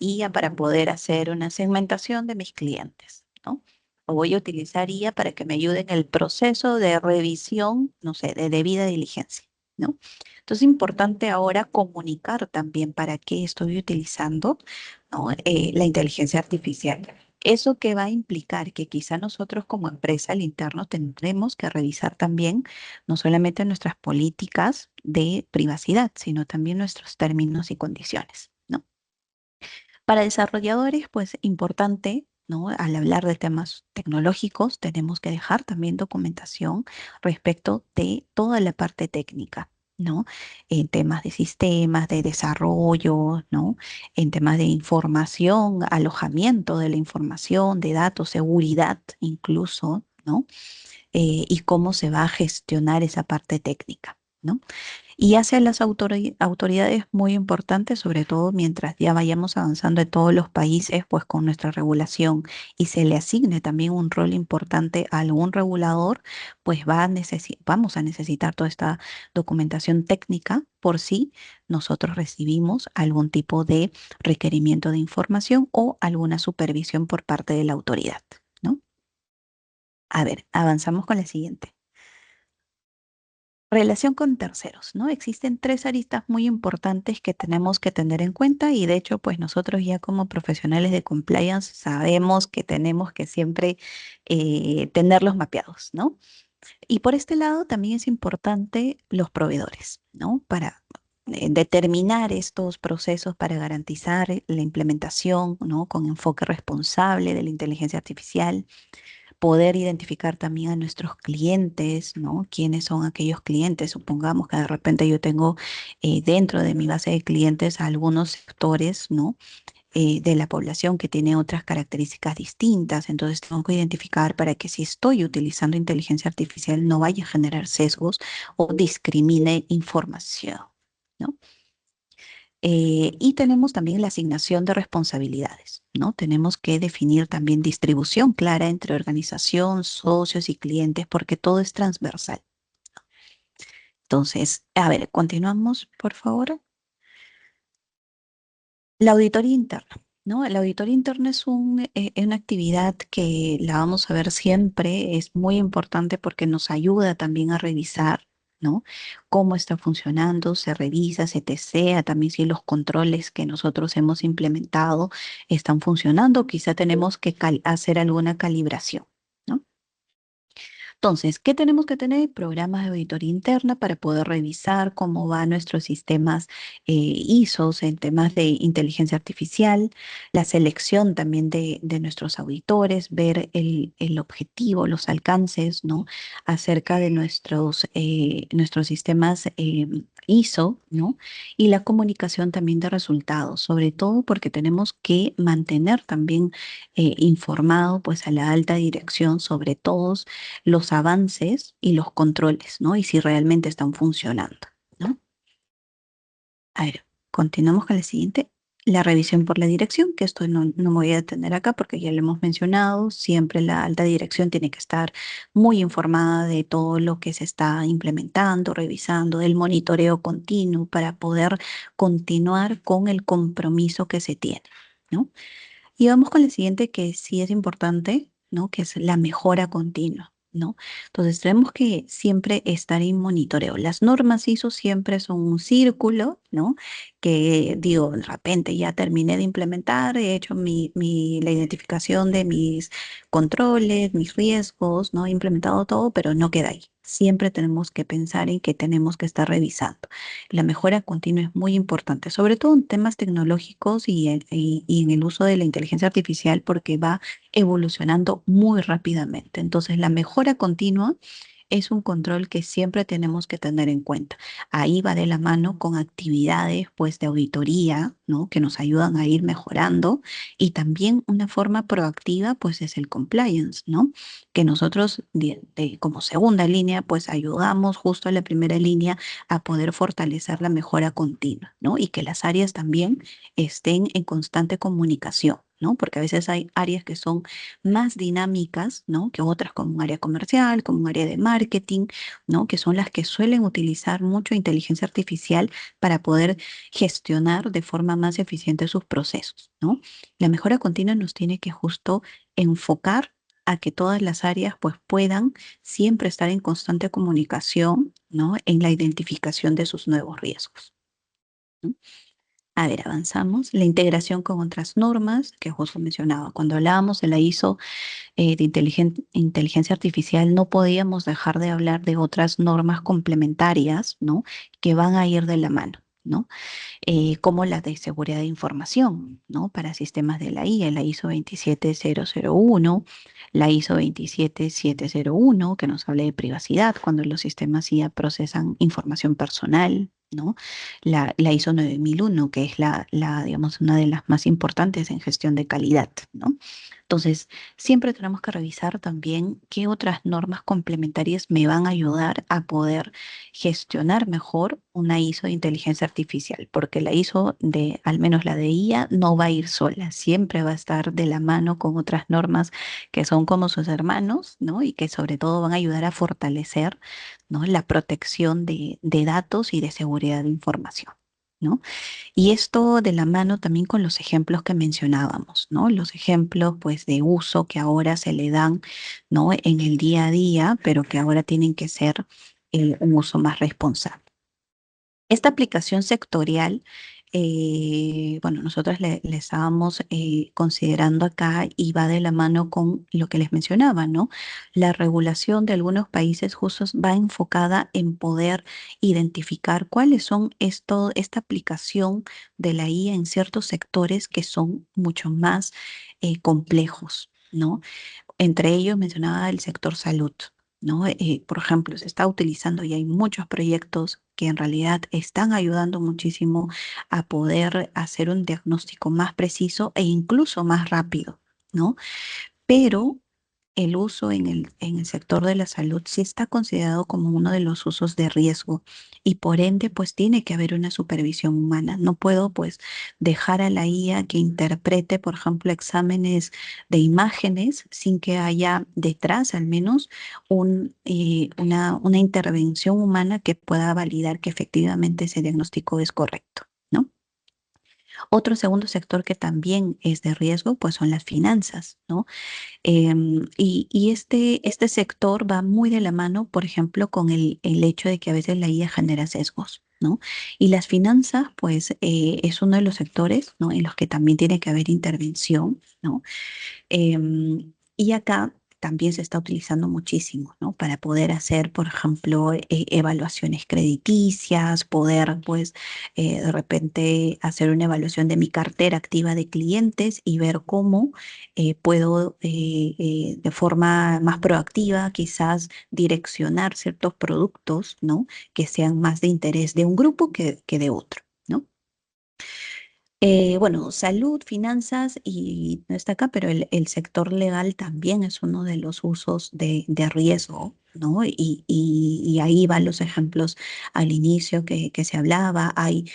IA para poder hacer una segmentación de mis clientes, ¿no? O voy a utilizar IA para que me ayude en el proceso de revisión, no sé, de debida diligencia, ¿no? Entonces es importante ahora comunicar también para qué estoy utilizando, ¿no? La inteligencia artificial. Eso que va a implicar que quizá nosotros como empresa al interno tendremos que revisar también no solamente nuestras políticas de privacidad, sino también nuestros términos y condiciones, ¿no? Para desarrolladores, pues importante, ¿no? Al hablar de temas tecnológicos, tenemos que dejar también documentación respecto de toda la parte técnica, ¿no? En temas de sistemas, de desarrollo, ¿no? En temas de información, alojamiento de la información, de datos, seguridad incluso, ¿no? Y cómo se va a gestionar esa parte técnica, ¿no? Y hacia las autoridades muy importantes, sobre todo mientras ya vayamos avanzando en todos los países, pues con nuestra regulación y se le asigne también un rol importante a algún regulador, pues vamos a necesitar toda esta documentación técnica por si nosotros recibimos algún tipo de requerimiento de información o alguna supervisión por parte de la autoridad, ¿no? A ver, avanzamos con la siguiente. Relación con terceros, ¿no? Existen tres aristas muy importantes que tenemos que tener en cuenta y de hecho, pues nosotros ya como profesionales de compliance sabemos que tenemos que siempre tenerlos mapeados, ¿no? Y por este lado también es importante los proveedores, ¿no? Para determinar estos procesos para garantizar la implementación, ¿no? Con enfoque responsable de la inteligencia artificial, poder identificar también a nuestros clientes, ¿no? ¿Quiénes son aquellos clientes? Supongamos que de repente yo tengo dentro de mi base de clientes algunos sectores, ¿no? De la población que tiene otras características distintas. Entonces tengo que identificar para que si estoy utilizando inteligencia artificial no vaya a generar sesgos o discrimine información, ¿no? Y tenemos también la asignación de responsabilidades, ¿no? Tenemos que definir también distribución clara entre organización, socios y clientes, porque todo es transversal. Entonces, a ver, continuamos, por favor. La auditoría interna, ¿no? La auditoría interna es una actividad que la vamos a ver siempre, es muy importante porque nos ayuda también a revisar, ¿no? Cómo está funcionando, se revisa, se testea también si los controles que nosotros hemos implementado están funcionando, quizá tenemos que hacer alguna calibración, ¿no? Entonces, ¿qué tenemos que tener? Programas de auditoría interna para poder revisar cómo van nuestros sistemas ISOs en temas de inteligencia artificial, la selección también de nuestros auditores, ver el objetivo, los alcances, ¿no? Acerca de nuestros sistemas ISO, ¿no? Y la comunicación también de resultados, sobre todo porque tenemos que mantener también informado pues a la alta dirección sobre todos los avances y los controles, ¿no? Y si realmente están funcionando, ¿no? A ver, continuamos con la siguiente. La revisión por la dirección, que esto no me voy a detener acá porque ya lo hemos mencionado. Siempre la alta dirección tiene que estar muy informada de todo lo que se está implementando, revisando, del monitoreo continuo para poder continuar con el compromiso que se tiene, ¿no? Y vamos con la siguiente que sí es importante, ¿no? Que es la mejora continua, ¿no? Entonces tenemos que siempre estar en monitoreo. Las normas ISO siempre son un círculo, ¿no? Que digo, de repente ya terminé de implementar, he hecho la identificación de mis controles, mis riesgos, ¿no? He implementado todo, pero no queda ahí. Siempre tenemos que pensar en que tenemos que estar revisando. La mejora continua es muy importante, sobre todo en temas tecnológicos y en el uso de la inteligencia artificial porque va evolucionando muy rápidamente. Entonces, la mejora continua es un control que siempre tenemos que tener en cuenta. Ahí va de la mano con actividades pues de auditoría, ¿no? Que nos ayudan a ir mejorando y también una forma proactiva pues es el compliance, ¿no? Que nosotros como segunda línea pues ayudamos justo a la primera línea a poder fortalecer la mejora continua, ¿no? Y que las áreas también estén en constante comunicación, ¿no? Porque a veces hay áreas que son más dinámicas, ¿no? Que otras como un área comercial, como un área de marketing, ¿no? Que son las que suelen utilizar mucho inteligencia artificial para poder gestionar de forma más eficiente sus procesos, ¿no? La mejora continua nos tiene que justo enfocar a que todas las áreas pues puedan siempre estar en constante comunicación, ¿no? En la identificación de sus nuevos riesgos, ¿no? A ver, avanzamos. La integración con otras normas que justo mencionaba. Cuando hablábamos de la ISO de inteligencia artificial, no podíamos dejar de hablar de otras normas complementarias, ¿no? Que van a ir de la mano, ¿no? Como la de seguridad de información, ¿no? Para sistemas de la IA, la ISO 27001, la ISO 27701, que nos habla de privacidad cuando los sistemas IA procesan información personal, ¿no? La ISO 9001, que es digamos, una de las más importantes en gestión de calidad, ¿no? Entonces, siempre tenemos que revisar también qué otras normas complementarias me van a ayudar a poder gestionar mejor una ISO de inteligencia artificial, porque la ISO al menos la de IA, no va a ir sola, siempre va a estar de la mano con otras normas que son como sus hermanos, ¿no? Y que sobre todo van a ayudar a fortalecer, ¿no? La protección de datos y de seguridad de información, ¿no? Y esto de la mano también con los ejemplos que mencionábamos, ¿no? Los ejemplos, pues, de uso que ahora se le dan, ¿no? En el día a día, pero que ahora tienen que ser un uso más responsable. Esta aplicación sectorial, bueno, nosotros le estábamos considerando acá y va de la mano con lo que les mencionaba, ¿no? La regulación de algunos países justos va enfocada en poder identificar cuáles son esta aplicación de la IA en ciertos sectores que son mucho más complejos, ¿no? Entre ellos mencionaba el sector salud, ¿no? Por ejemplo, se está utilizando y hay muchos proyectos que en realidad están ayudando muchísimo a poder hacer un diagnóstico más preciso e incluso más rápido, ¿no? Pero el uso en el sector de la salud sí está considerado como uno de los usos de riesgo y por ende pues tiene que haber una supervisión humana. No puedo pues dejar a la IA que interprete, por ejemplo, exámenes de imágenes sin que haya detrás al menos una intervención humana que pueda validar que efectivamente ese diagnóstico es correcto, ¿no? Otro segundo sector que también es de riesgo pues son las finanzas, ¿no? Y este sector va muy de la mano, por ejemplo, con el hecho de que a veces la IA genera sesgos, ¿no? Y las finanzas, pues, es uno de los sectores, ¿no? En los que también tiene que haber intervención, ¿no? Y acá también se está utilizando muchísimo, ¿no? Para poder hacer, por ejemplo, evaluaciones crediticias, poder, pues, de repente hacer una evaluación de mi cartera activa de clientes y ver cómo puedo de forma más proactiva quizás direccionar ciertos productos, ¿no? Que sean más de interés de un grupo que de otro, ¿no? Bueno, salud, finanzas y no está acá, pero el sector legal también es uno de los usos de riesgo, ¿no? Y ahí van los ejemplos al inicio que se hablaba. Hay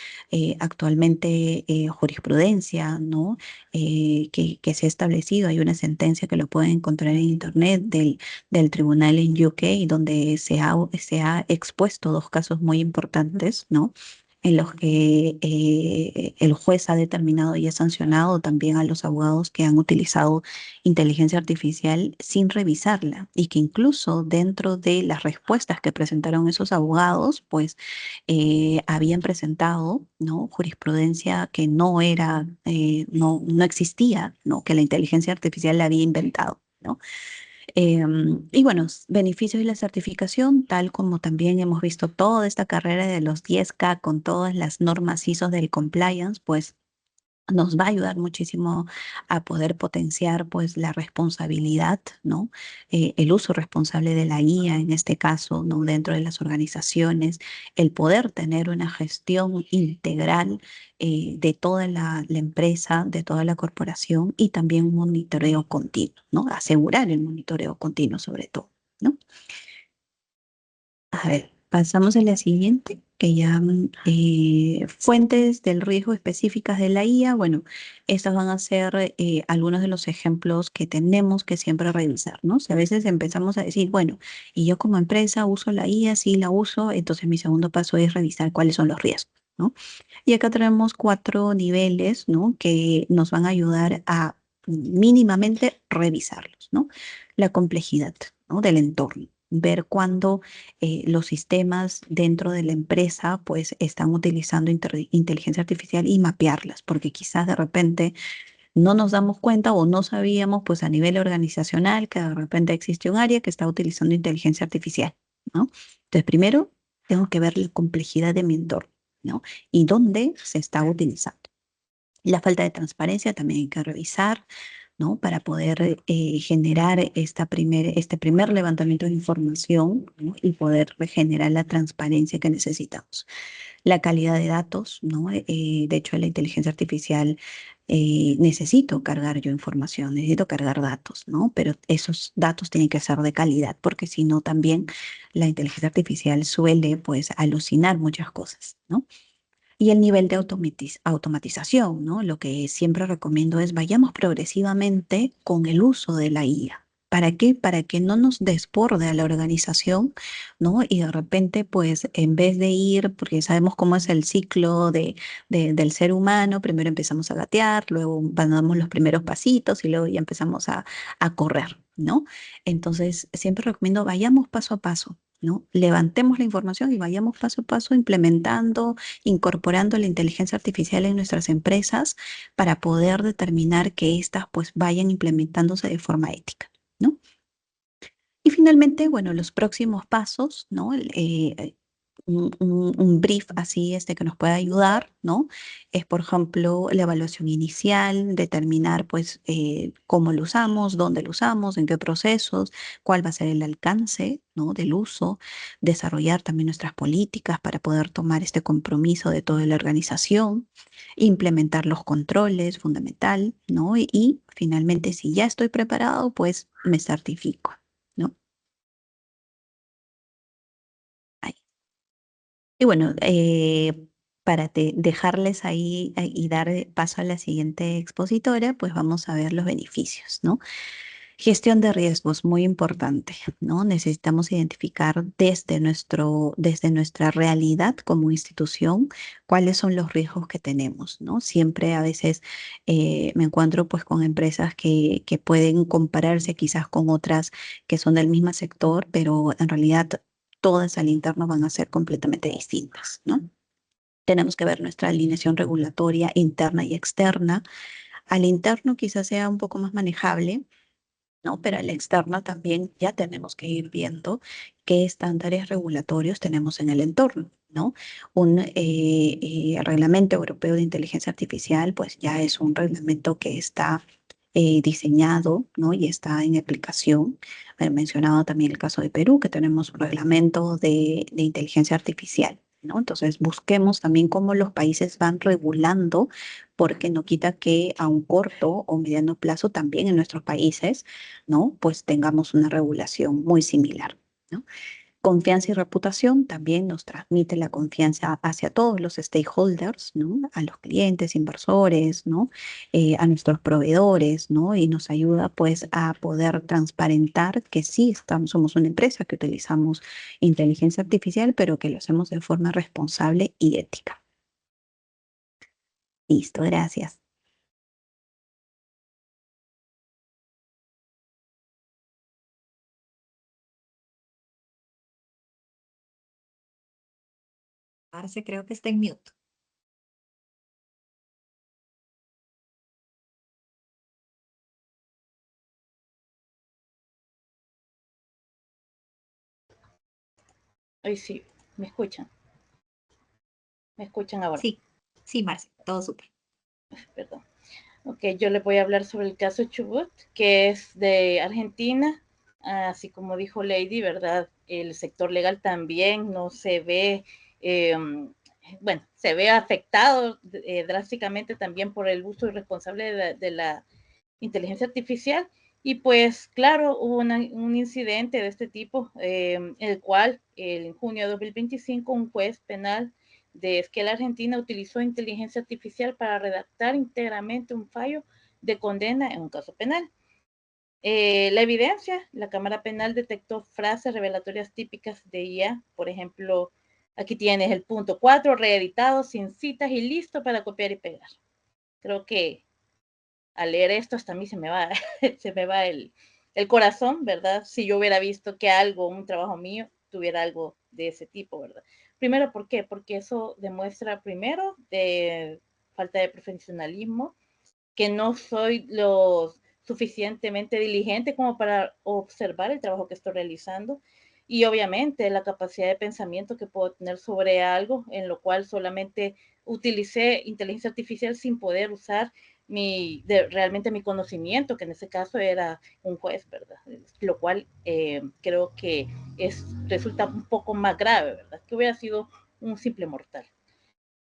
actualmente jurisprudencia, ¿no? Que se ha establecido. Hay una sentencia que lo pueden encontrar en internet del tribunal en UK, donde se ha expuesto dos casos muy importantes, ¿no? En los que el juez ha determinado y ha sancionado también a los abogados que han utilizado inteligencia artificial sin revisarla y que incluso dentro de las respuestas que presentaron esos abogados, pues habían presentado, ¿no? Jurisprudencia que no era, no existía, ¿no? Que la inteligencia artificial la había inventado, ¿no? Y bueno, beneficios de la certificación, tal como también hemos visto toda esta carrera de los 10K con todas las normas ISO del compliance, pues nos va a ayudar muchísimo a poder potenciar pues la responsabilidad, ¿no? El uso responsable de la IA en este caso, ¿no? Dentro de las organizaciones, el poder tener una gestión integral de toda la empresa, de toda la corporación y también un monitoreo continuo, ¿no? Asegurar el monitoreo continuo sobre todo, ¿no? A ver, pasamos a la siguiente, que ya fuentes del riesgo específicas de la IA. Bueno, estas van a ser algunos de los ejemplos que tenemos que siempre revisar, ¿no? Si a veces empezamos a decir, bueno, y yo como empresa uso la IA, sí la uso, entonces mi segundo paso es revisar cuáles son los riesgos, ¿no? Y acá tenemos 4 niveles, ¿no? Que nos van a ayudar a mínimamente revisarlos, ¿no? La complejidad, ¿no? Del entorno, ver cuándo los sistemas dentro de la empresa pues están utilizando inteligencia artificial y mapearlas, porque quizás de repente no nos damos cuenta o no sabíamos pues a nivel organizacional que de repente existe un área que está utilizando inteligencia artificial, ¿no? Entonces primero tengo que ver la complejidad de mi entorno, ¿no? Y dónde se está utilizando. La falta de transparencia también hay que revisar, ¿no? Para poder generar este primer levantamiento de información, ¿no? Y poder generar la transparencia que necesitamos. La calidad de datos, ¿no? De hecho, la inteligencia artificial necesito cargar yo información, necesito cargar datos, ¿no? Pero esos datos tienen que ser de calidad, porque si no, también la inteligencia artificial suele, pues, alucinar muchas cosas, ¿no? Y el nivel de automatización, ¿no? Lo que siempre recomiendo es vayamos progresivamente con el uso de la IA. ¿Para qué? Para que no nos desborde a la organización, ¿no? Y de repente, pues, en vez de ir, porque sabemos cómo es el ciclo del ser humano, primero empezamos a gatear, luego damos los primeros pasitos y luego ya empezamos a correr, ¿no? Entonces, siempre recomiendo vayamos paso a paso, ¿no? Levantemos la información y vayamos paso a paso implementando, incorporando la inteligencia artificial en nuestras empresas para poder determinar que éstas pues vayan implementándose de forma ética, ¿no? Y finalmente, bueno, los próximos pasos, ¿no? Un brief así que nos pueda ayudar, ¿no? Es, por ejemplo, la evaluación inicial, determinar, pues, cómo lo usamos, dónde lo usamos, en qué procesos, cuál va a ser el alcance, ¿no? Del uso, desarrollar también nuestras políticas para poder tomar este compromiso de toda la organización, implementar los controles, fundamental, ¿no? Y finalmente, si ya estoy preparado, pues me certifico, ¿no? Ahí. Y bueno, para dejarles ahí y dar paso a la siguiente expositora, pues vamos a ver los beneficios, ¿no? Gestión de riesgos, muy importante, ¿no? Necesitamos identificar desde nuestra realidad como institución cuáles son los riesgos que tenemos, ¿no? Siempre a veces me encuentro pues con empresas que pueden compararse quizás con otras que son del mismo sector, pero en realidad todas al interno van a ser completamente distintas, ¿no? Tenemos que ver nuestra alineación regulatoria interna y externa. Al interno quizás sea un poco más manejable, ¿no? Pero a la externa también ya tenemos que ir viendo qué estándares regulatorios tenemos en el entorno, ¿no? Un reglamento europeo de inteligencia artificial, pues ya es un reglamento que está diseñado, ¿no? Y está en aplicación. He mencionado también el caso de Perú, que tenemos un reglamento de inteligencia artificial, ¿no? Entonces busquemos también cómo los países van regulando, porque no quita que a un corto o mediano plazo también en nuestros países, ¿no? Pues tengamos una regulación muy similar, ¿no? Confianza y reputación también nos transmite la confianza hacia todos los stakeholders, ¿no? A los clientes, inversores, ¿no? A nuestros proveedores, ¿no? Y nos ayuda pues a poder transparentar que sí somos una empresa que utilizamos inteligencia artificial, pero que lo hacemos de forma responsable y ética. Listo, gracias. Marce, creo que está en mute. Hoy sí, ¿me escuchan? ¿Me escuchan ahora? Sí, sí, Marce, todo súper. Perdón. Ok, yo les voy a hablar sobre el caso Chubut, que es de Argentina. Así como dijo Lady, ¿verdad? El sector legal también no se ve, bueno, se ve afectado drásticamente también por el uso irresponsable de la inteligencia artificial. Y pues, claro, hubo un incidente de este tipo, el cual en junio de 2025 un juez penal de Esquel, Argentina, utilizó inteligencia artificial para redactar íntegramente un fallo de condena en un caso penal. La evidencia, la Cámara Penal detectó frases revelatorias típicas de IA, por ejemplo, aquí tienes el punto 4, reeditado, sin citas y listo para copiar y pegar. Creo que al leer esto hasta a mí se me va, se me va el corazón, ¿verdad? Si yo hubiera visto que algo, un trabajo mío, tuviera algo de ese tipo, ¿verdad? Primero, ¿por qué? Porque eso demuestra, primero, de falta de profesionalismo, que no soy lo suficientemente diligente como para observar el trabajo que estoy realizando, y obviamente la capacidad de pensamiento que puedo tener sobre algo en lo cual solamente utilicé inteligencia artificial sin poder usar realmente mi conocimiento, que en ese caso era un juez, ¿verdad? Lo cual creo que resulta un poco más grave, ¿verdad? Que hubiera sido un simple mortal.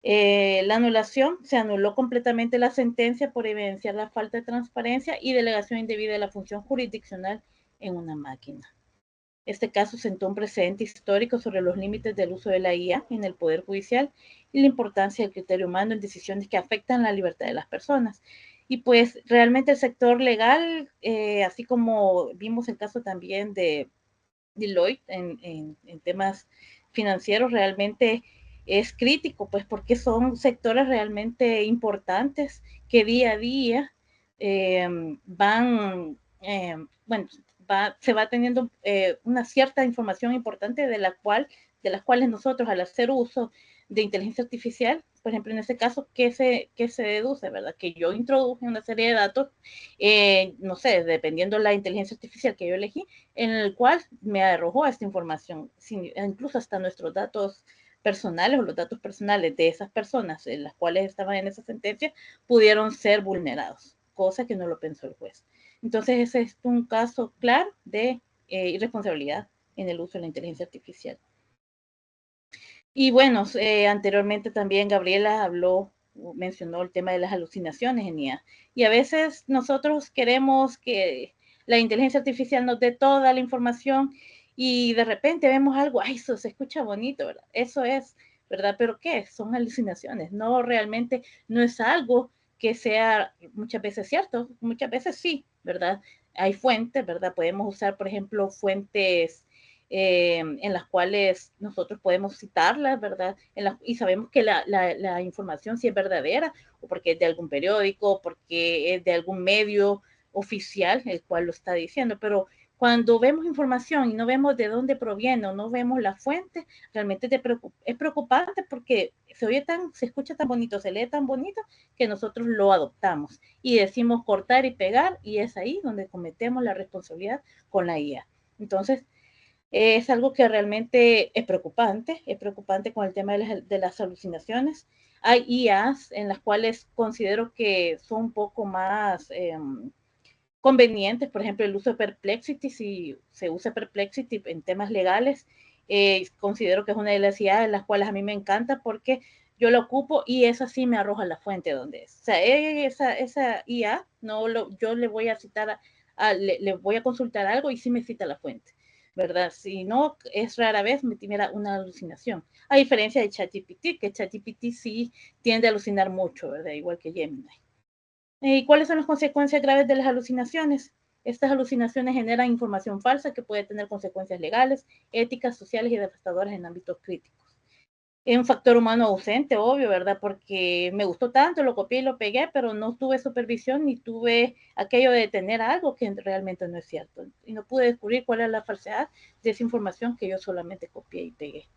La anulación, se anuló completamente la sentencia por evidenciar la falta de transparencia y delegación indebida de la función jurisdiccional en una máquina. Este caso sentó un precedente histórico sobre los límites del uso de la IA en el Poder Judicial y la importancia del criterio humano en decisiones que afectan la libertad de las personas. Y pues realmente el sector legal, así como vimos el caso también de Deloitte en temas financieros, realmente es crítico, pues porque son sectores realmente importantes que día a día van, bueno, se va teniendo una cierta información importante de las cuales nosotros al hacer uso de inteligencia artificial, por ejemplo, en este caso, ¿qué se deduce, verdad? Que yo introduje una serie de datos, no sé, dependiendo de la inteligencia artificial que yo elegí, en el cual me arrojó esta información, incluso hasta nuestros datos personales o los datos personales de esas personas en las cuales estaban en esa sentencia pudieron ser vulnerados, cosa que no lo pensó el juez. Entonces, ese es un caso claro de irresponsabilidad en el uso de la inteligencia artificial. Y bueno, anteriormente también Gabriela mencionó el tema de las alucinaciones en IA. Y a veces nosotros queremos que la inteligencia artificial nos dé toda la información y de repente vemos algo, ay, eso se escucha bonito, ¿verdad? Eso es, ¿verdad? Pero ¿qué? Son alucinaciones, no realmente, no es algo que sea muchas veces cierto, muchas veces sí, ¿verdad? Hay fuentes, ¿verdad? Podemos usar, por ejemplo, fuentes en las cuales nosotros podemos citarlas, ¿verdad? Y sabemos que la información sí es verdadera, o porque es de algún periódico, porque es de algún medio oficial, el cual lo está diciendo, pero cuando vemos información y no vemos de dónde proviene o no vemos la fuente, realmente es preocupante porque se escucha tan bonito, se lee tan bonito, que nosotros lo adoptamos y decimos cortar y pegar, y es ahí donde cometemos la responsabilidad con la IA. Entonces, es algo que realmente es preocupante con el tema de las alucinaciones. Hay IAs en las cuales considero que son un poco más convenientes, por ejemplo, el uso de Perplexity. Si se usa Perplexity en temas legales, considero que es una de las IA en las cuales a mí me encanta, porque yo la ocupo y esa sí me arroja la fuente donde es. O sea, esa IA, yo le voy a citar, le voy a consultar algo y sí me cita la fuente, ¿verdad? Si no, es rara vez me tuviera una alucinación. A diferencia de ChatGPT, que ChatGPT sí tiende a alucinar mucho, ¿verdad? Igual que Gemini. ¿Y cuáles son las consecuencias graves de las alucinaciones? Estas alucinaciones generan información falsa que puede tener consecuencias legales, éticas, sociales y devastadoras en ámbitos críticos. Es un factor humano ausente, obvio, ¿verdad? Porque me gustó tanto, lo copié y lo pegué, pero no tuve supervisión ni tuve aquello de tener algo que realmente no es cierto. Y no pude descubrir cuál es la falsedad de esa información que yo solamente copié y pegué.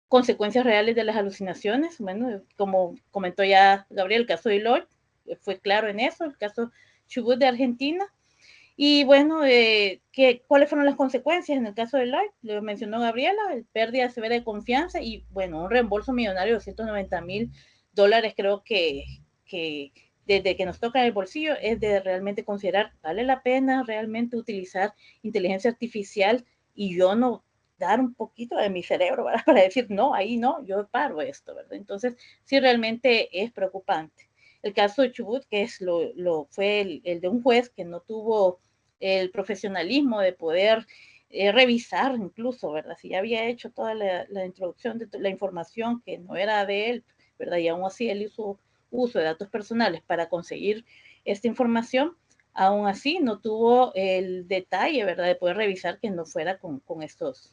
Consecuencias reales de las alucinaciones. Bueno, como comentó ya Gabriel, el caso de Lloyd fue claro en eso, el caso Chubut de Argentina. Y bueno, ¿cuáles fueron las consecuencias en el caso de Lloyd? Lo mencionó Gabriela, pérdida severa de confianza y bueno, un reembolso millonario de $290,000, creo que desde que nos toca en el bolsillo es de realmente considerar, ¿vale la pena realmente utilizar inteligencia artificial y yo no dar un poquito de mi cerebro, ¿verdad? Para decir, no, ahí no, yo paro esto, ¿verdad? Entonces, sí, realmente es preocupante. El caso de Chubut, que fue el de un juez que no tuvo el profesionalismo de poder revisar incluso, ¿verdad? Si ya había hecho toda la introducción de la información que no era de él, ¿verdad? Y aún así él hizo uso de datos personales para conseguir esta información, aún así no tuvo el detalle, ¿verdad? De poder revisar que no fuera con estos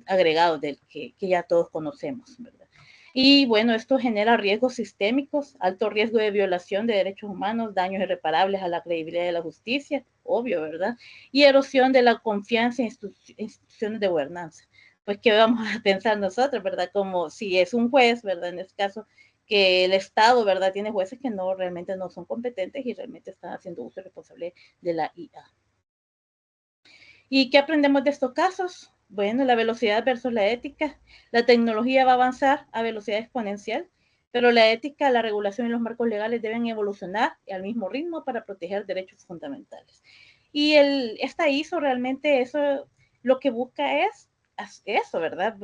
agregados que ya todos conocemos, ¿verdad? Y bueno, esto genera riesgos sistémicos, alto riesgo de violación de derechos humanos, daños irreparables a la credibilidad de la justicia, obvio, ¿verdad? Y erosión de la confianza en instituciones de gobernanza. Pues, ¿qué vamos a pensar nosotros, verdad? Como si es un juez, ¿verdad? En este caso, que el Estado, ¿verdad? Tiene jueces que realmente no son competentes y realmente están haciendo uso responsable de la IA. ¿Y qué aprendemos de estos casos? Bueno, la velocidad versus la ética. La tecnología va a avanzar a velocidad exponencial, pero la ética, la regulación y los marcos legales deben evolucionar al mismo ritmo para proteger derechos fundamentales. Y esta ISO realmente eso lo que busca es eso, ¿verdad?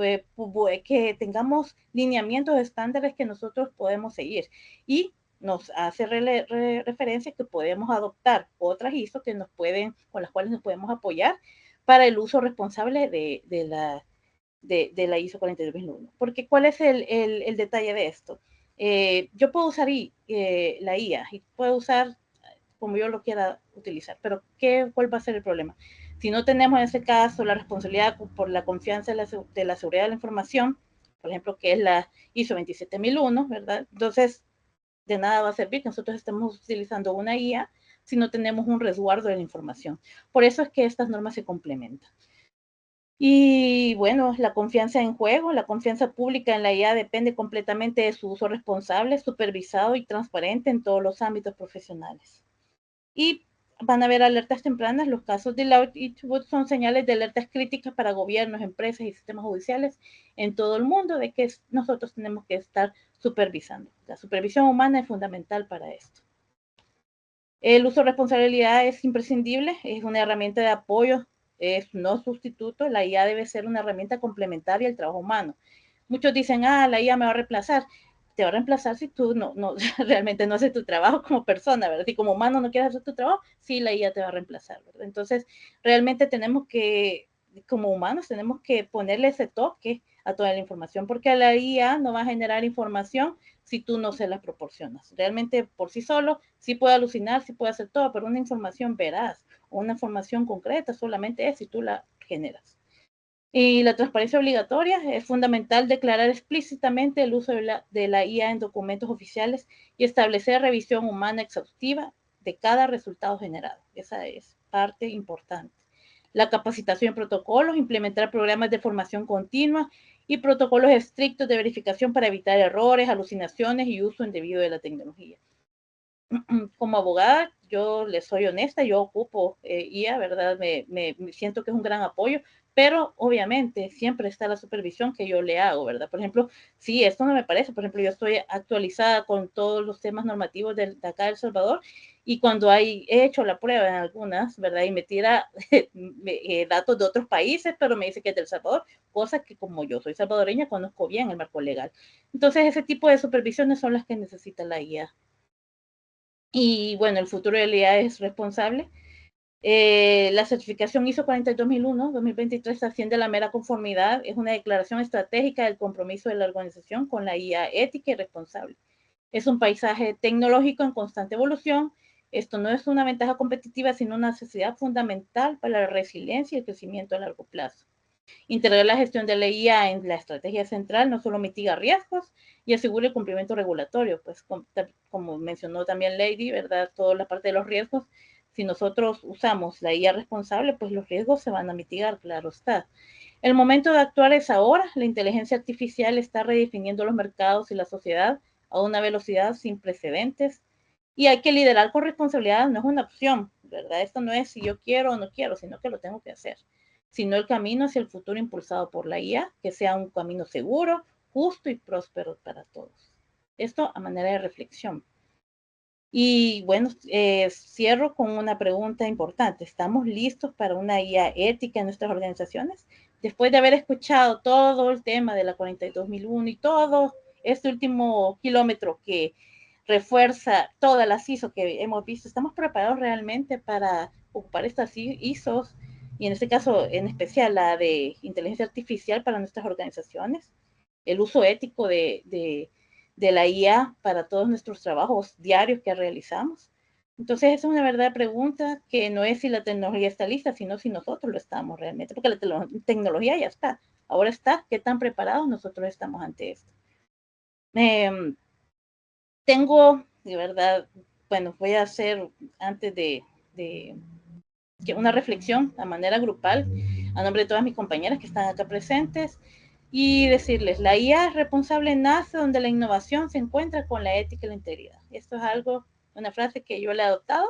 Que tengamos lineamientos estándares que nosotros podemos seguir. Y nos hace referencia que podemos adoptar otras ISO con las cuales nos podemos apoyar para el uso responsable de la ISO 42001. Porque ¿cuál es el detalle de esto? Yo puedo usar la IA y puedo usar como yo lo quiera utilizar, pero ¿cuál va a ser el problema? Si no tenemos en ese caso la responsabilidad por la confianza de la seguridad de la información, por ejemplo, que es la ISO 27001, ¿verdad? Entonces, de nada va a servir que nosotros estemos utilizando una IA si no tenemos un resguardo de la información. Por eso es que estas normas se complementan. Y bueno, la confianza en juego, la confianza pública en la IA depende completamente de su uso responsable, supervisado y transparente en todos los ámbitos profesionales. Y van a haber alertas tempranas. Los casos de Lloyd y Chubut son señales de alertas críticas para gobiernos, empresas y sistemas judiciales en todo el mundo de que nosotros tenemos que estar supervisando. La supervisión humana es fundamental para esto. El uso de responsabilidad es imprescindible, es una herramienta de apoyo, es no sustituto. La IA debe ser una herramienta complementaria al trabajo humano. Muchos dicen, la IA me va a reemplazar. Te va a reemplazar si tú realmente no haces tu trabajo como persona, ¿verdad? Si como humano no quieres hacer tu trabajo, sí, la IA te va a reemplazar, ¿verdad? Entonces, realmente como humanos, tenemos que ponerle ese toque a toda la información, porque la IA no va a generar información si tú no se las proporcionas. Realmente por sí solo, sí puede alucinar, sí puede hacer todo, pero una información veraz o una información concreta solamente es si tú la generas. Y la transparencia obligatoria es fundamental declarar explícitamente el uso de la IA en documentos oficiales y establecer revisión humana exhaustiva de cada resultado generado. Esa es parte importante. La capacitación en protocolos, implementar programas de formación continua y protocolos estrictos de verificación para evitar errores, alucinaciones y uso indebido de la tecnología. Como abogada, yo les soy honesta, yo ocupo IA, ¿verdad? Me siento que es un gran apoyo, pero obviamente siempre está la supervisión que yo le hago, ¿verdad? Por ejemplo, sí, esto no me parece, por ejemplo, yo estoy actualizada con todos los temas normativos de acá de El Salvador y cuando he hecho la prueba en algunas, ¿verdad? Y me tira datos de otros países, pero me dice que es de El Salvador, cosa que como yo soy salvadoreña, conozco bien el marco legal. Entonces, ese tipo de supervisiones son las que necesita la IA. Y bueno, el futuro de la IA es responsable. La certificación ISO 42001-2023 asciende a la mera conformidad. Es una declaración estratégica del compromiso de la organización con la IA ética y responsable. Es un paisaje tecnológico en constante evolución. Esto no es una ventaja competitiva, sino una necesidad fundamental para la resiliencia y el crecimiento a largo plazo. Integrar la gestión de la IA en la estrategia central no solo mitiga riesgos y asegura el cumplimiento regulatorio, pues como mencionó también Lady, ¿verdad? Toda la parte de los riesgos, si nosotros usamos la IA responsable, pues los riesgos se van a mitigar, claro está. El momento de actuar es ahora. La inteligencia artificial está redefiniendo los mercados y la sociedad a una velocidad sin precedentes y hay que liderar con responsabilidad, no es una opción, ¿verdad? Esto no es si yo quiero o no quiero, sino que lo tengo que hacer, sino el camino hacia el futuro impulsado por la IA, que sea un camino seguro, justo y próspero para todos. Esto a manera de reflexión. Y bueno, cierro con una pregunta importante. ¿Estamos listos para una IA ética en nuestras organizaciones? Después de haber escuchado todo el tema de la 42001 y todo este último kilómetro que refuerza todas las ISO que hemos visto, ¿estamos preparados realmente para ocupar estas ISOs? Y en este caso, en especial la de inteligencia artificial para nuestras organizaciones, el uso ético de la IA para todos nuestros trabajos diarios que realizamos. Entonces, esa es una verdadera pregunta que no es si la tecnología está lista, sino si nosotros lo estamos realmente, porque la tecnología ya está, ahora está, ¿qué tan preparados nosotros estamos ante esto? Tengo, de verdad, bueno, voy a hacer antes de una reflexión a manera grupal a nombre de todas mis compañeras que están acá presentes y decirles, la IA responsable nace donde la innovación se encuentra con la ética y la integridad. Esto es algo, una frase que yo le he adoptado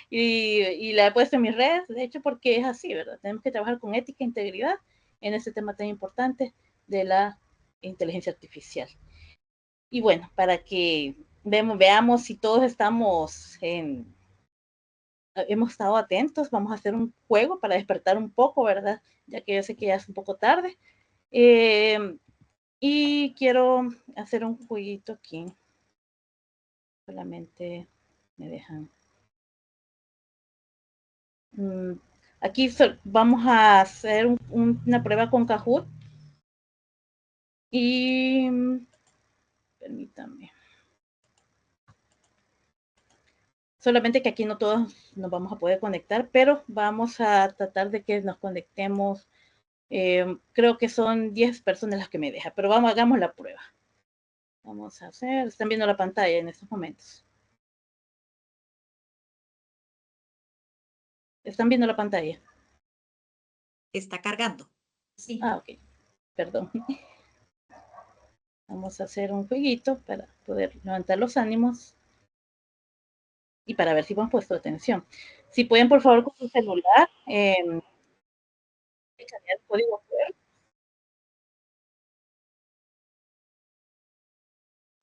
y la he puesto en mis redes, de hecho, porque es así, ¿verdad? Tenemos que trabajar con ética e integridad en este tema tan importante de la inteligencia artificial. Y bueno, para que veamos si todos hemos estado atentos, vamos a hacer un juego para despertar un poco, ¿verdad? Ya que yo sé que ya es un poco tarde. Y quiero hacer un jueguito aquí. Solamente me dejan. Aquí vamos a hacer una prueba con Kahoot. Y permítanme. Solamente que aquí no todos nos vamos a poder conectar, pero vamos a tratar de que nos conectemos. Creo que son 10 personas las que me deja, pero hagamos la prueba. Vamos a hacer, están viendo la pantalla en estos momentos. Están viendo la pantalla. Está cargando. Sí. Ah, ok. Perdón. Vamos a hacer un jueguito para poder levantar los ánimos y para ver si hemos puesto atención. Si pueden, por favor, con su celular, escanear el código QR.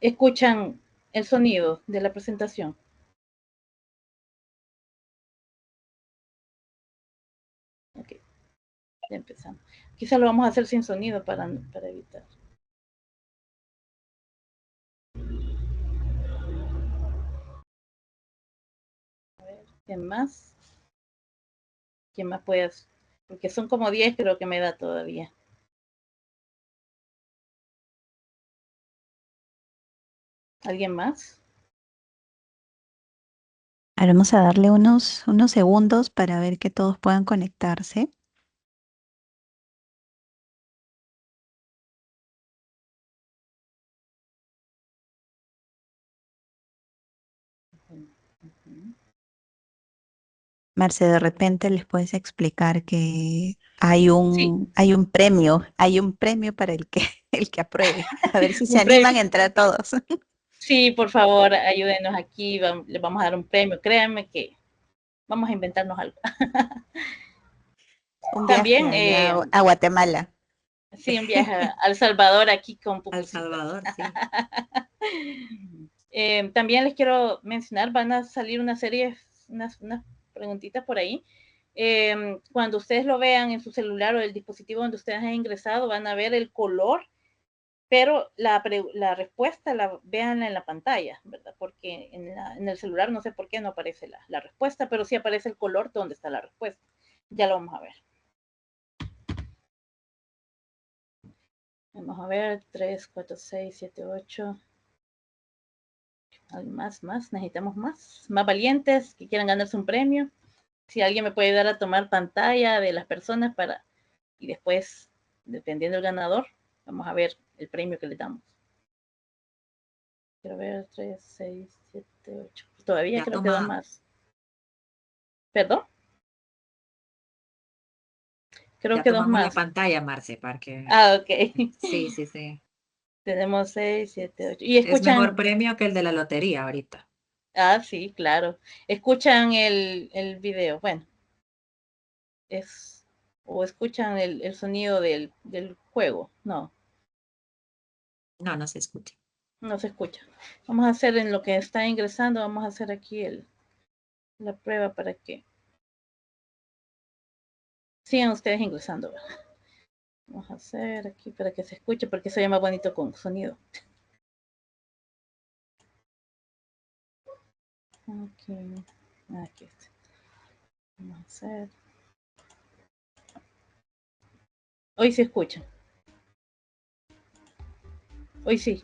Escuchan el sonido de la presentación. Ok, ya empezamos. Quizá lo vamos a hacer sin sonido para evitar. A ver, ¿quién más? ¿Quién más puede hacer? Porque son como 10, creo que me da todavía. ¿Alguien más? Ahora vamos a darle unos segundos para ver que todos puedan conectarse. Marce, de repente les puedes explicar que Sí, hay un premio para el que, el que apruebe. A ver si se un premio. animan entre todos. Sí, por favor, ayúdenos aquí, les vamos a dar un premio. Créanme que vamos a inventarnos algo. Un viaje También, allá a Guatemala. sí, un viaje a El Salvador aquí con El pupusita. Salvador, sí. También les quiero mencionar, van a salir una serie, unas preguntitas por ahí. Cuando ustedes lo vean en su celular o el dispositivo donde ustedes han ingresado, van a ver el color, pero la respuesta la vean en la pantalla, ¿verdad? Porque en el celular no sé por qué no aparece la respuesta, pero sí aparece el color donde está la respuesta. Ya lo vamos a ver. Vamos a ver, 3, 4, 6, 7, 8. Más, necesitamos más valientes que quieran ganarse un premio. Si alguien me puede ayudar a tomar pantalla de las personas y después, dependiendo del ganador, vamos a ver el premio que le damos. Quiero ver, 3, 6, 7, 8. Todavía Ya creo que dos toma, más. ¿Perdón? Creo ya que dos tomamos la más. pantalla, Marce, para que... Ok. Sí, sí, sí. Tenemos 6, 7, 8. Y Es mejor escuchan. premio que el de la lotería ahorita. Sí, claro. Escuchan el video. Bueno, o escuchan el sonido del juego. No, No, no se escucha. no se escucha. Vamos a hacer en lo que está ingresando, vamos a hacer aquí la prueba para que sigan ustedes ingresando. Vamos a hacer aquí para que se escuche, porque se llama bonito con sonido. Aquí está. Vamos a hacer. Hoy se escucha. Hoy sí.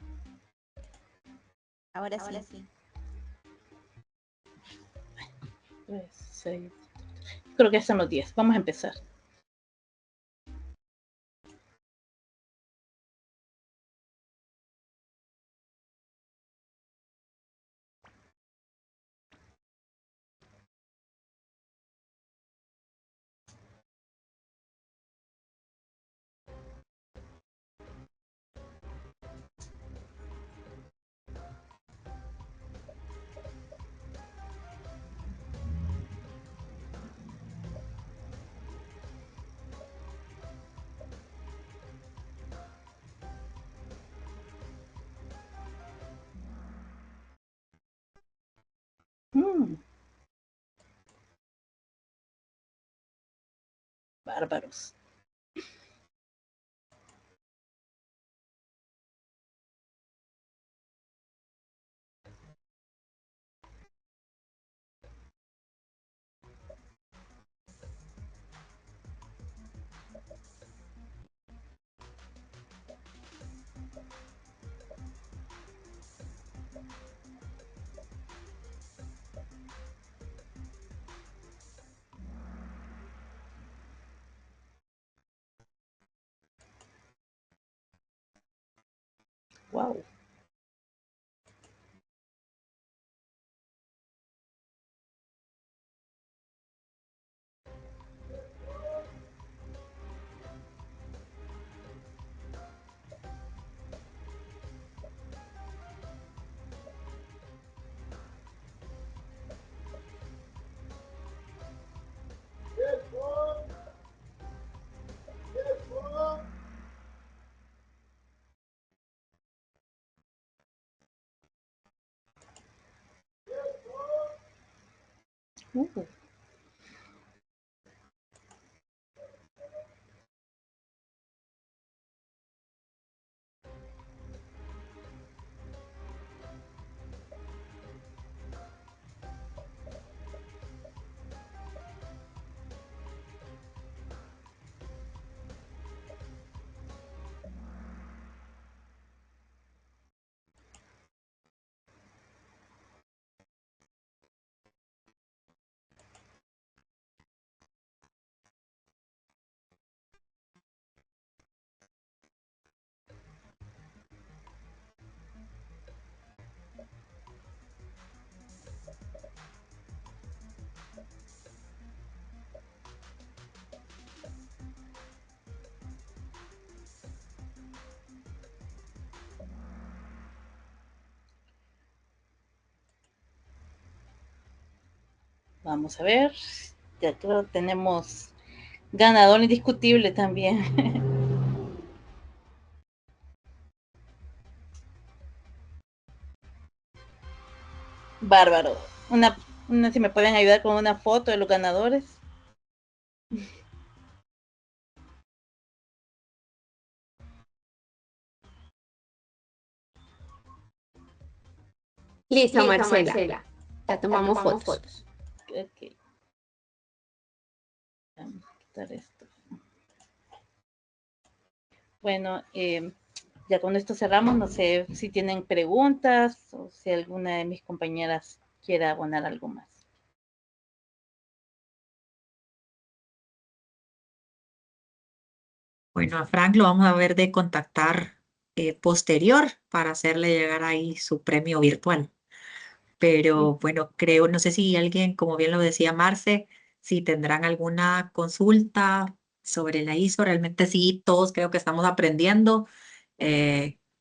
Ahora sí. 3, 6. Creo que están los 10. Vamos a empezar. Mm, bárbaros. Wow. Uh. Vamos a ver. Ya creo que tenemos ganador indiscutible también. Bárbaro. Si me pueden ayudar con una foto de los ganadores. Listo, Marcela. Ya tomamos fotos. Ok. Vamos a quitar esto. Bueno, ya con esto cerramos. No sé si tienen preguntas o si alguna de mis compañeras quiera abonar algo más. Bueno, a Frank lo vamos a ver de contactar posterior para hacerle llegar ahí su premio virtual. Pero bueno, creo, no sé si alguien, como bien lo decía Marce, si tendrán alguna consulta sobre la ISO. Realmente sí, todos creo que estamos aprendiendo.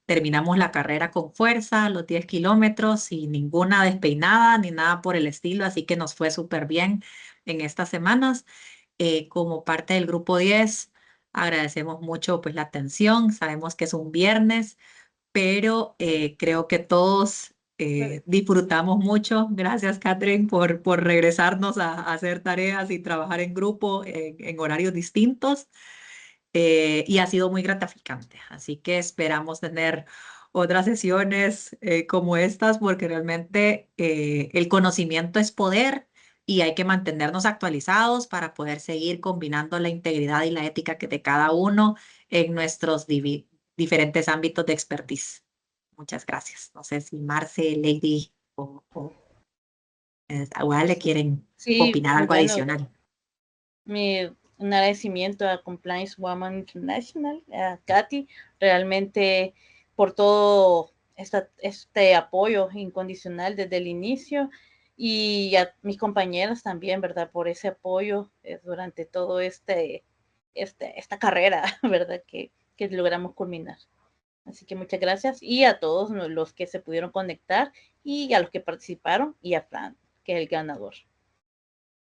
Terminamos la carrera con fuerza, los 10 kilómetros, sin ninguna despeinada ni nada por el estilo, así que nos fue súper bien en estas semanas. Como parte del grupo 10, agradecemos mucho pues la atención. Sabemos que es un viernes, pero creo que todos disfrutamos mucho. Gracias, Catherine, por regresarnos a hacer tareas y trabajar en grupo en horarios distintos. Y ha sido muy gratificante. Así que esperamos tener otras sesiones como estas, porque realmente el conocimiento es poder y hay que mantenernos actualizados para poder seguir combinando la integridad y la ética que de cada uno en nuestros diferentes ámbitos de expertise. Muchas gracias. No sé si Marce, Lady o Ale quieren Sí, opinar algo bueno, adicional. un agradecimiento a Compliance Woman International, a Katy, realmente por todo este apoyo incondicional desde el inicio, y a mis compañeras también, ¿verdad? Por ese apoyo durante todo esta carrera, ¿verdad? Que logramos culminar. Así que muchas gracias, y a todos los que se pudieron conectar y a los que participaron, y a Fran, que es el ganador.